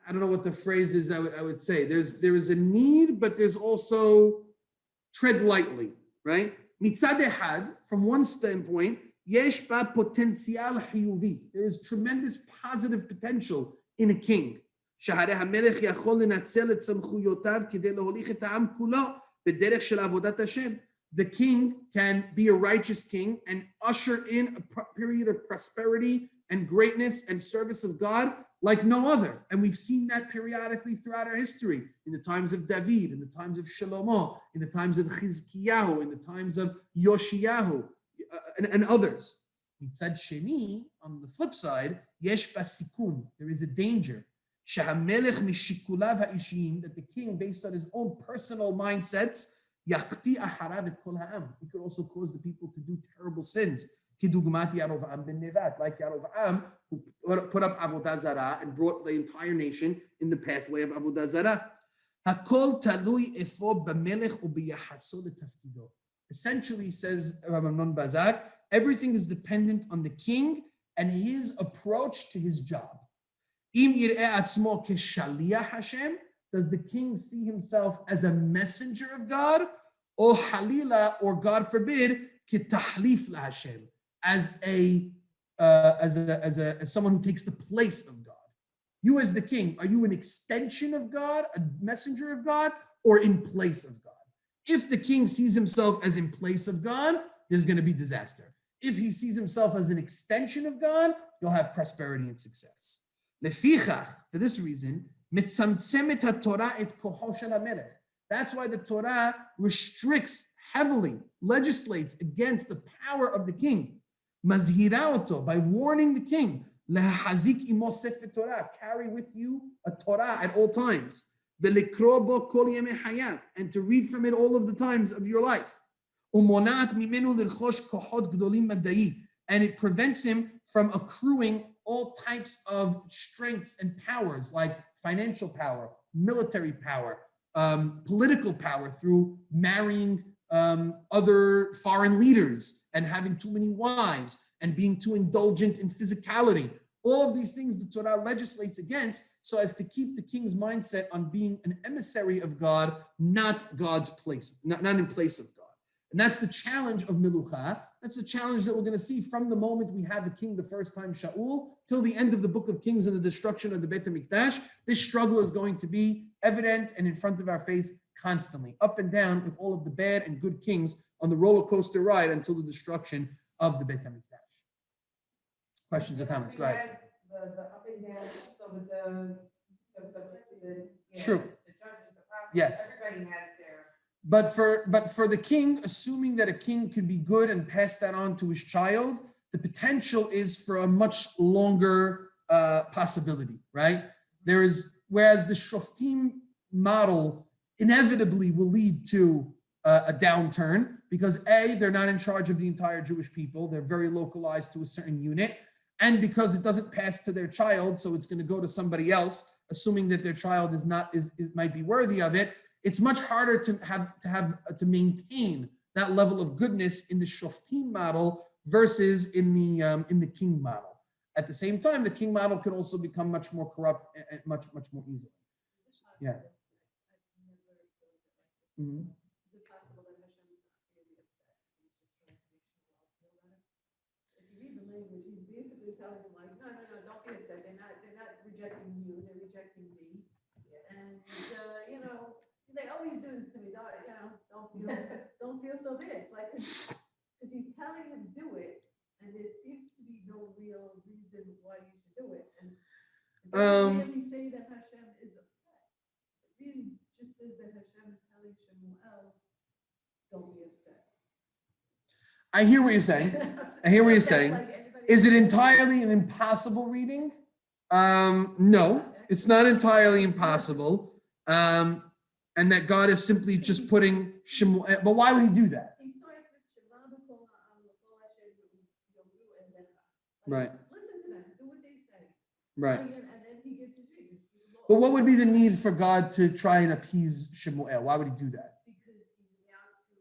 Speaker 1: don't know what the phrase is I would say. There is a need, but there's also tread lightly. Right? Mitzad echad, from one standpoint, yesh ba potential hiyuvi. There is tremendous positive potential in a king. Shaharei hamelech yachol lenatzel et samchuyotav kidei leholich et ha'am kulo b'derech shel avodat Hashem. The king can be a righteous king and usher in a period of prosperity and greatness and service of God like no other. And we've seen that periodically throughout our history, in the times of David, in the times of Shlomo, in the times of Chizkiyahu, in the times of Yoshiyahu, and others. Mitzad Sheni, on the flip side, yesh basikun, there is a danger. Shehamelech mishikulav ha'ishim, that the king, based on his own personal mindsets, yachti aharav et kol ha'am. He could also cause the people to do terrible sins. Kidugmat Yarovam ben Nevat, like Yarovam, who put up Avodah Zarah and brought the entire nation in the pathway of Avodah Zarah. Hakol talui efo b'melech u'biyahaso letafkido. Essentially, says Rabbi Amnon Bazak, everything is dependent on the king and his approach to his job. Im yir'eh atzmo keshaliach Hashem, does the king see himself as a messenger of God, or halila, or God forbid, kitahlif la Hashem, as someone who takes the place of God? You as the king, are you an extension of God, a messenger of God, or in place of God? If the king sees himself as in place of God, there's going to be disaster. If he sees himself as an extension of God, you'll have prosperity and success. Lefichach, for this reason, mitzamtzemet haTorah et koho shel hamelech. That's why the Torah restricts heavily, legislates against the power of the king. Mazhira oto, by warning the king, lehazik imo sefer Torah, carry with you a Torah at all times, velikro bo kol yemei hayav, and to read from it all of the times of your life. Umonat mimenu lirchosh kohot gdolim madai, and it prevents him from accruing all types of strengths and powers, like financial power, military power, political power through marrying other foreign leaders and having too many wives and being too indulgent in physicality. All of these things the Torah legislates against so as to keep the king's mindset on being an emissary of God, not God's place, not in place of God. And that's the challenge of Melucha. That's the challenge that we're going to see from the moment we have the king the first time, Shaul, till the end of the book of Kings and the destruction of the Beit HaMikdash. This struggle is going to be evident and in front of our face constantly, up and down, with all of the bad and good kings on the roller coaster ride until the destruction of the Beit HaMikdash. Questions or comments? Go ahead.
Speaker 2: The up and down, so with the
Speaker 1: True.
Speaker 2: the judges, the prophets,
Speaker 1: Yes.
Speaker 2: everybody has their.
Speaker 1: But for the king, assuming that a king can be good and pass that on to his child, the potential is for a much longer possibility, right? Whereas the Shoftim model inevitably will lead to a downturn because A, they're not in charge of the entire Jewish people. They're very localized to a certain unit. And because it doesn't pass to their child, so it's going to go to somebody else, assuming that their child might be worthy of it. It's much harder to maintain that level of goodness in the Shoftim model versus in the king model. At the same time, the king model can also become much more corrupt and much more easily. Yeah. Mm-hmm.
Speaker 2: Is it possible that Hashem is not really upset? He's just trying to make Shemuel feel better. If you read the language, he's basically telling him like, no, don't be upset. They're not rejecting you. They're rejecting me. And they always do this to me. Don't feel so bad. Like, because he's telling him do it, and there seems to be no real reason why you should do it. And it doesn't really say that Hashem is upset. It really just says that Hashem is telling Shemuel, don't be upset.
Speaker 1: I hear what you're saying. Is it entirely an impossible reading? No, it's not entirely impossible. And that God is simply just putting Shemuel, but why would he do that?
Speaker 2: He starts with Shema b'kol ha'am, b'kol Hashem yomu and then
Speaker 1: Right.
Speaker 2: Listen to them, do what they say.
Speaker 1: Right.
Speaker 2: And then he gives his reason.
Speaker 1: But what would be the need for God to try and appease Shemuel? Why would he do that?
Speaker 2: Because he's about to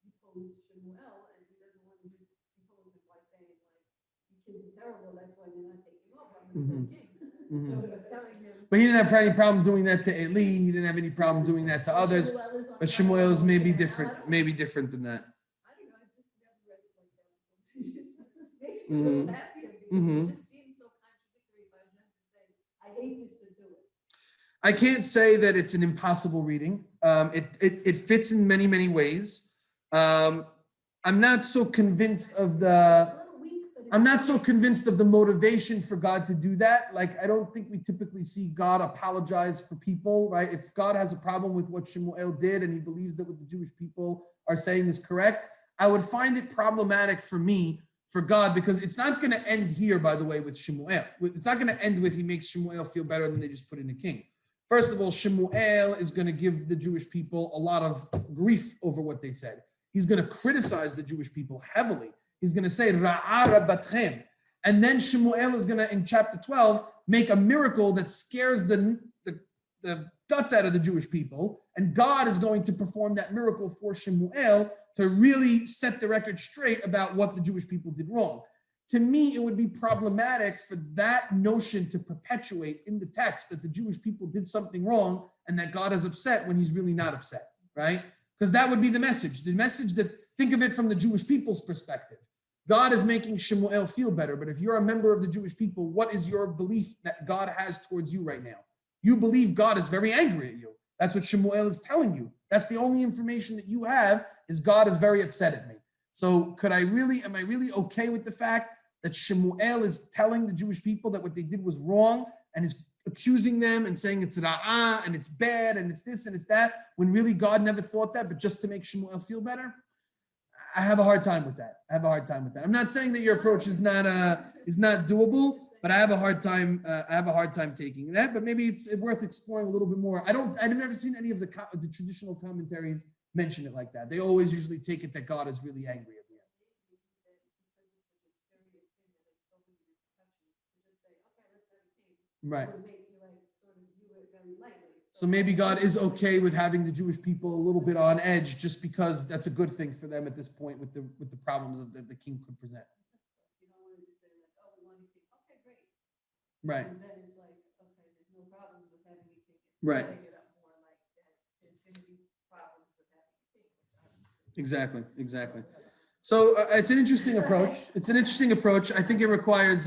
Speaker 2: depose Shemuel, and he doesn't want to just depose him by saying like, "You kids are terrible. That's why you're not taking over. I'm the king." So he's telling him.
Speaker 1: But he didn't have any problem doing that to Eli. He didn't have any problem doing that to others. But Shemuel is maybe different than that.
Speaker 2: I don't know. I just never read it like that. It just makes me a little happier because it just seems so contradictory by them to say, "I hate this to do it."
Speaker 1: I can't say that it's an impossible reading. It fits in many ways. I'm not so convinced of the. I'm not so convinced of the motivation for God to do that. Like, I don't think we typically see God apologize for people, right? If God has a problem with what Shemuel did and he believes that what the Jewish people are saying is correct, I would find it problematic for me, for God, because it's not going to end here, by the way, with Shemuel. It's not going to end with he makes Shemuel feel better than they just put in a king. First of all, Shemuel is going to give the Jewish people a lot of grief over what they said. He's going to criticize the Jewish people heavily. He's going to say, Ra'a Rabbatchem. And then Shemuel is going to, in chapter 12, make a miracle that scares the guts out of the Jewish people. And God is going to perform that miracle for Shemuel to really set the record straight about what the Jewish people did wrong. To me, it would be problematic for that notion to perpetuate in the text that the Jewish people did something wrong and that God is upset when he's really not upset, right? Because that would be the message. The message that, think of it from the Jewish people's perspective. God is making Shemuel feel better, but if you're a member of the Jewish people, what is your belief that God has towards you right now? You believe God is very angry at you. That's what Shemuel is telling you. That's the only information that you have, is God is very upset at me. So am I really okay with the fact that Shemuel is telling the Jewish people that what they did was wrong and is accusing them and saying it's ra'ah and it's bad and it's this and it's that, when really God never thought that, but just to make Shemuel feel better? I have a hard time with that. I'm not saying that your approach is not doable, but I have a hard time taking that. But maybe it's worth exploring a little bit more. I've never seen any of the traditional commentaries mention it like that. They always usually take it that God is really angry at the end. Right. So maybe God is okay with having the Jewish people a little bit on edge, just because that's a good thing for them at this point with the problems of that the king could present.
Speaker 2: You don't want to just say like, oh, we want a king. Okay, great.
Speaker 1: Right.
Speaker 2: And then it's like, okay, there's no problem with having a king.
Speaker 1: Right.
Speaker 2: Setting it up more like that. There's going to be problems with having a king.
Speaker 1: Exactly. So it's an interesting approach. I think it requires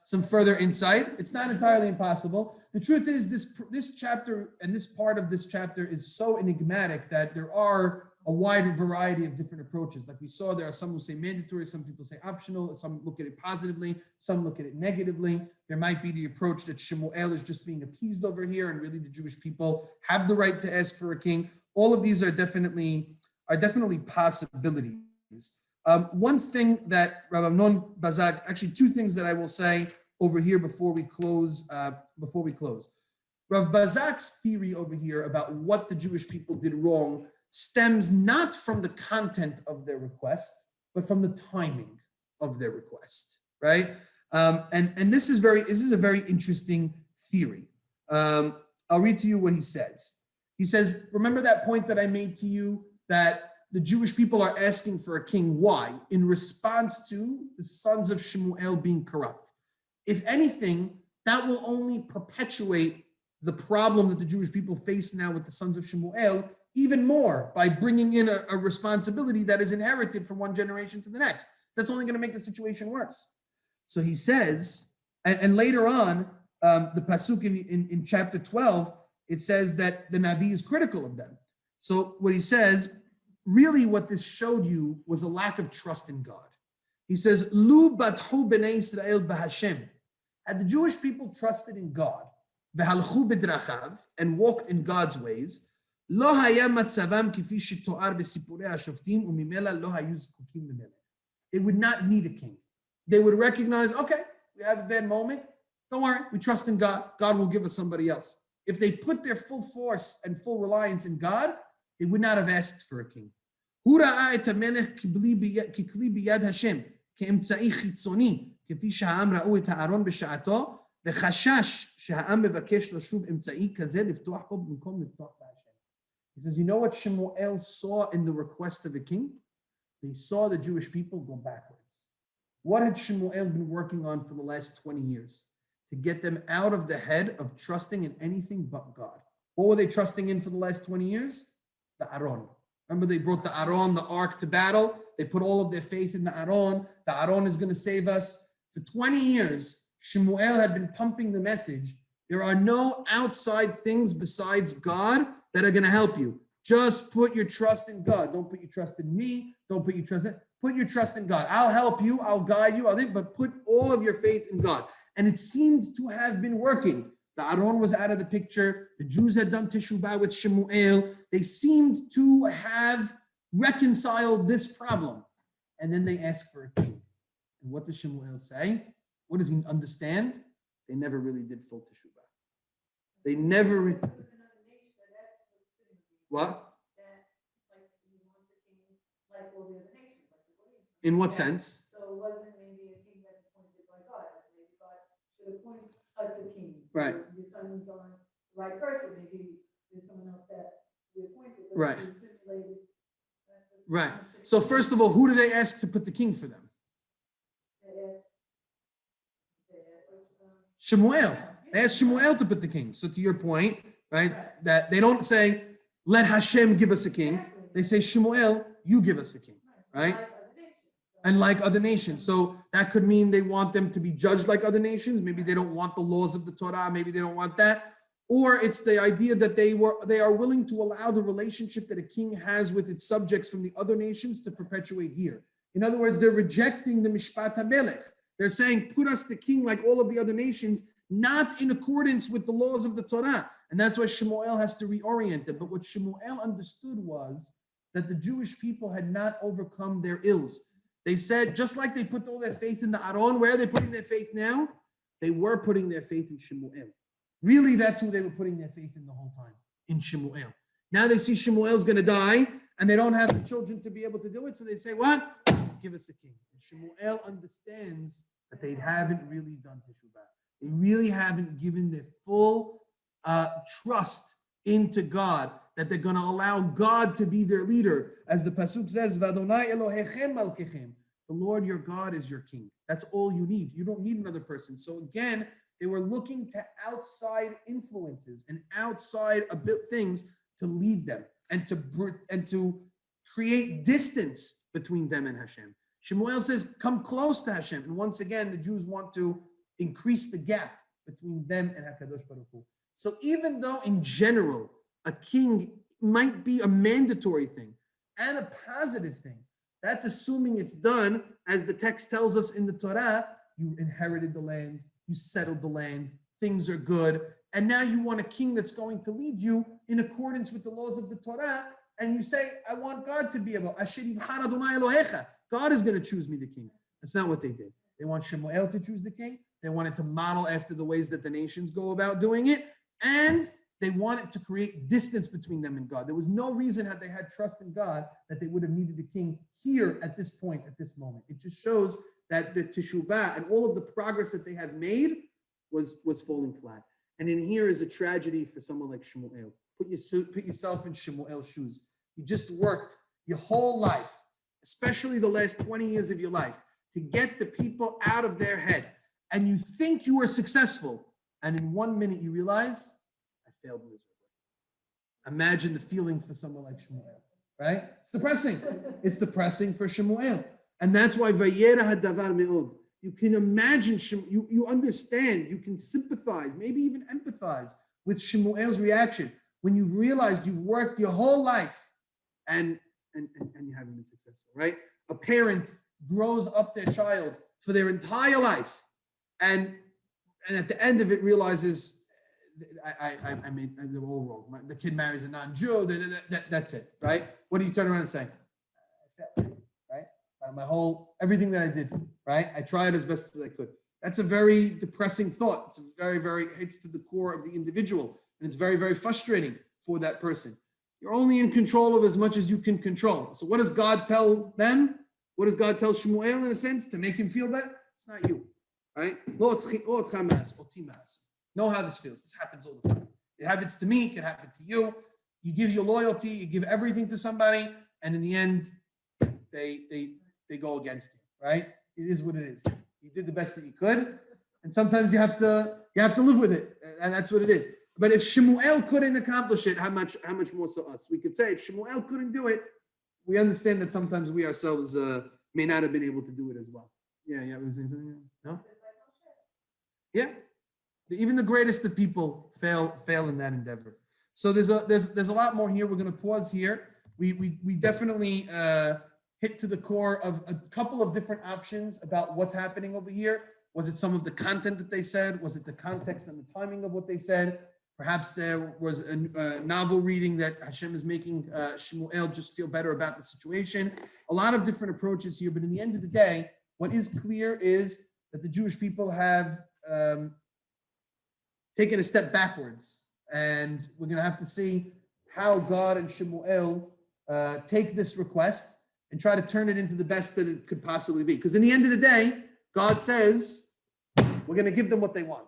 Speaker 1: some further insight. It's not entirely impossible. The truth is, this chapter and this part of this chapter is so enigmatic that there are a wide variety of different approaches. Like we saw, there are some who say mandatory, some people say optional, some look at it positively, some look at it negatively. There might be the approach that Shemuel is just being appeased over here, and really the Jewish people have the right to ask for a king. All of these are definitely possibilities. One thing that Rabbi Amnon Bazak, actually two things that I will say over here before we close. Rav Bazak's theory over here about what the Jewish people did wrong stems not from the content of their request, but from the timing of their request, right? And this is a very interesting theory. I'll read to you what he says. He says, remember that point that I made to you that the Jewish people are asking for a king. Why? In response to the sons of Shemuel being corrupt. If anything, that will only perpetuate the problem that the Jewish people face now with the sons of Shemuel even more by bringing in a responsibility that is inherited from one generation to the next. That's only going to make the situation worse. So he says, and later on, the pasuk in chapter 12, it says that the Navi is critical of them. So what he says, really what this showed you was a lack of trust in God. He says, Lu bathu b'nei Yisrael b'Hashem. Had the Jewish people trusted in God, v'halchu b'drachav, and walked in God's ways, lo haya matzavam kifi shetoar b'sipurei hashoftim umimela lo hayu zkukim lemelech. They would not need a king. They would recognize, okay, we have a bad moment. Don't worry, we trust in God. God will give us somebody else. If they put their full force and full reliance in God, they would not have asked for a king. Hu ra'a et hamelech kikli biyad Hashem ke'emtza'i chitzoni כפי שהעם ראו את הארון בשעתו, וחשש שהעם מבקש לשוב אמצעי כזה לפתוח פה במקום לפתוח בהשם. He says, you know what Shemuel saw in the request of a king? They saw the Jewish people go backwards. What had Shemuel been working on for the last 20 years? To get them out of the head of trusting in anything but God. What were they trusting in for the last 20 years? The Aron. Remember, they brought the Aron, the ark, to battle. They put all of their faith in the Aron. The Aron is going to save us. For 20 years, Shemuel had been pumping the message. There are no outside things besides God that are going to help you. Just put your trust in God. Don't put your trust in me. Don't put your trust in... put your trust in God. I'll help you, I'll guide you, but put all of your faith in God. And it seemed to have been working. The Aron was out of the picture. The Jews had done Teshuvah with Shemuel. They seemed to have reconciled this problem. And then they asked for a king. And what does Shemuel say? What does he understand? They never really did full Teshuvah. They never... What? In what sense?
Speaker 2: So it wasn't maybe a king that's appointed by God. Maybe God should appoint us a king.
Speaker 1: Right.
Speaker 2: Your sons aren't the right person. Maybe there's someone else that we appointed.
Speaker 1: Right. Right.
Speaker 2: Right.
Speaker 1: So first of all, who do they ask to put the king for them? Shemuel. They asked Shemuel to put the king. So to your point, right, that they don't say, let Hashem give us a king. They say, Shemuel, you give us a king, right? And like other nations. So that could mean they want them to be judged like other nations. Maybe they don't want the laws of the Torah. Maybe they don't want that. Or it's the idea that they are willing to allow the relationship that a king has with its subjects from the other nations to perpetuate here. In other words, they're rejecting the Mishpat HaMelech. They're saying, put us the king like all of the other nations, not in accordance with the laws of the Torah. And that's why Shemuel has to reorient it. But what Shemuel understood was that the Jewish people had not overcome their ills. They said, just like they put all their faith in the Aron, where are they putting their faith now? They were putting their faith in Shemuel. Really, that's who they were putting their faith in the whole time, in Shemuel. Now they see Shemuel's going to die, and they don't have the children to be able to do it, so they say, what? Give us a king. And Shemuel understands that they haven't really done Teshuvah. They really haven't given their full trust into God, that they're going to allow God to be their leader. As the Pasuk says, V'Adonai Elohechem Malkechem. The Lord your God is your king. That's all you need. You don't need another person. So again, they were looking to outside influences and outside things to lead them and to create distance between them and Hashem. Shemuel says, come close to Hashem. And once again, the Jews want to increase the gap between them and HaKadosh Baruch Hu. So even though in general, a king might be a mandatory thing and a positive thing, that's assuming it's done, as the text tells us in the Torah, you inherited the land, you settled the land, things are good, and now you want a king that's going to lead you in accordance with the laws of the Torah, and you say, I want God to be able, God is going to choose me the king. That's not what they did. They want Shemuel to choose the king. They wanted to model after the ways that the nations go about doing it, and they wanted to create distance between them and God. There was no reason, had they had trust in God, that they would have needed a king here at this point, at this moment. It just shows that the Teshuvah and all of the progress that they have made was falling flat. And in here is a tragedy for someone like Shemuel. Put yourself in Shemuel's shoes. You just worked your whole life, especially the last 20 years of your life, to get the people out of their head. And you think you were successful. And in 1 minute you realize, I failed miserably. Imagine the feeling for someone like Shemuel, right? It's depressing. It's depressing for Shemuel. And that's why Vayera hadavar me'od. You can imagine, you understand, you can sympathize, maybe even empathize with Shemuel's reaction when you've realized you've worked your whole life and you haven't been successful, right? A parent grows up their child for their entire life, and at the end of it realizes, I made they're all wrong. The kid marries a non-Jew. That's it, right? What do you turn around and say? Right? Everything that I did, right? I tried as best as I could. That's a very depressing thought. It's very, very hits to the core of the individual, and it's very, very frustrating for that person. You're only in control of as much as you can control. So what does God tell them? What does God tell Shemuel in a sense to make him feel better? It's not you, right? Know how this feels. This happens all the time. It happens to me. It can happen to you. You give your loyalty. You give everything to somebody, and in the end, they go against you, right? It is what it is. You did the best that you could, and sometimes you have to live with it, and that's what it is. But if Shemuel couldn't accomplish it, how much more so us? We could say if Shemuel couldn't do it, we understand that sometimes we ourselves may not have been able to do it as well. Yeah. No. Yeah. Even the greatest of people fail in that endeavor. So there's a lot more here. We're going to pause here. We definitely hit hit to the core of a couple of different options about what's happening over here. Was it some of the content that they said? Was it the context and the timing of what they said? Perhaps there was a novel reading that Hashem is making Shemuel just feel better about the situation. A lot of different approaches here, but in the end of the day, what is clear is that the Jewish people have taken a step backwards, and we're going to have to see how God and Shemuel take this request and try to turn it into the best that it could possibly be. Because in the end of the day, God says, we're going to give them what they want.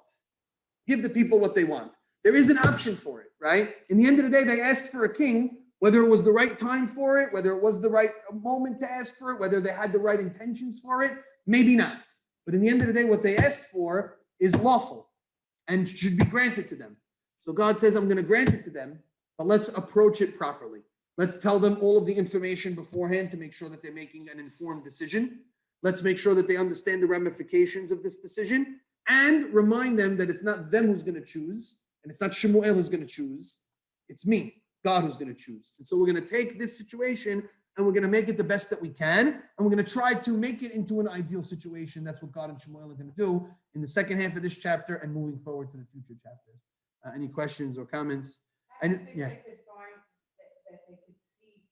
Speaker 1: Give the people what they want. There is an option for it, right? In the end of the day, they asked for a king, whether it was the right time for it, whether it was the right moment to ask for it, whether they had the right intentions for it, maybe not. But in the end of the day, what they asked for is lawful and should be granted to them. So God says, I'm going to grant it to them, but let's approach it properly. Let's tell them all of the information beforehand to make sure that they're making an informed decision. Let's make sure that they understand the ramifications of this decision and remind them that it's not them who's going to choose, and it's not Shemuel who's going to choose. It's me, God, who's going to choose. And so we're going to take this situation and we're going to make it the best that we can, and we're going to try to make it into an ideal situation. That's what God and Shemuel are going to do in the second half of this chapter and moving forward to the future chapters. Any questions or comments?
Speaker 3: And yeah, they could find that they could see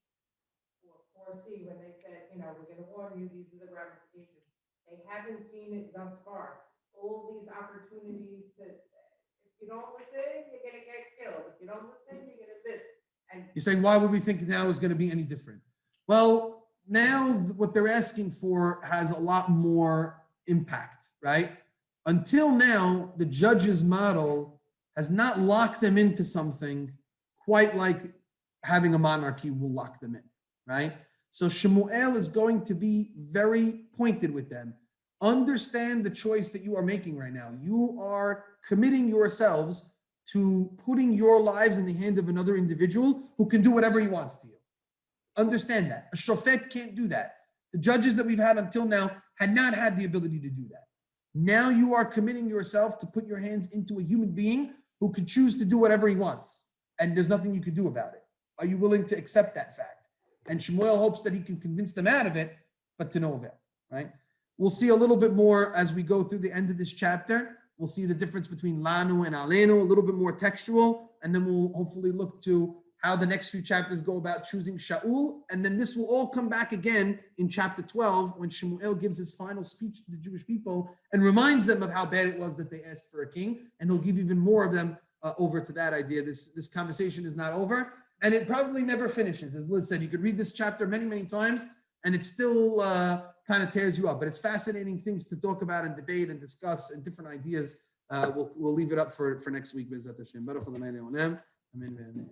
Speaker 3: or foresee when they said, we're going to warn you, these are the ramifications. They haven't seen it thus far. All these opportunities to, if you don't listen, you're going to get killed. If you don't listen, you're going to this. And
Speaker 1: you're saying, why would we think now is going to be any different? Well, now what they're asking for has a lot more impact, right? Until now, the judge's model has not locked them into something quite like having a monarchy will lock them in, right? So Shemuel is going to be very pointed with them. Understand the choice that you are making right now. You are committing yourselves to putting your lives in the hand of another individual who can do whatever he wants to you. Understand that. A shofet can't do that. The judges that we've had until now had not had the ability to do that. Now you are committing yourself to put your hands into a human being who can choose to do whatever he wants, and there's nothing you can do about it. Are you willing to accept that fact? And Shemuel hopes that he can convince them out of it, but to no avail, right? We'll see a little bit more as we go through the end of this chapter. We'll see the difference between lanu and alenu, a little bit more textual, and then we'll hopefully look to how the next few chapters go about choosing Shaul. And then this will all come back again in chapter 12 when Shemuel gives his final speech to the Jewish people and reminds them of how bad it was that they asked for a king. And he'll give even more of them over to that idea. This conversation is not over, and it probably never finishes. As Liz said, you could read this chapter many, many times, and it still kind of tears you up. But it's fascinating things to talk about and debate and discuss and different ideas. We'll leave it up for next week. Amen.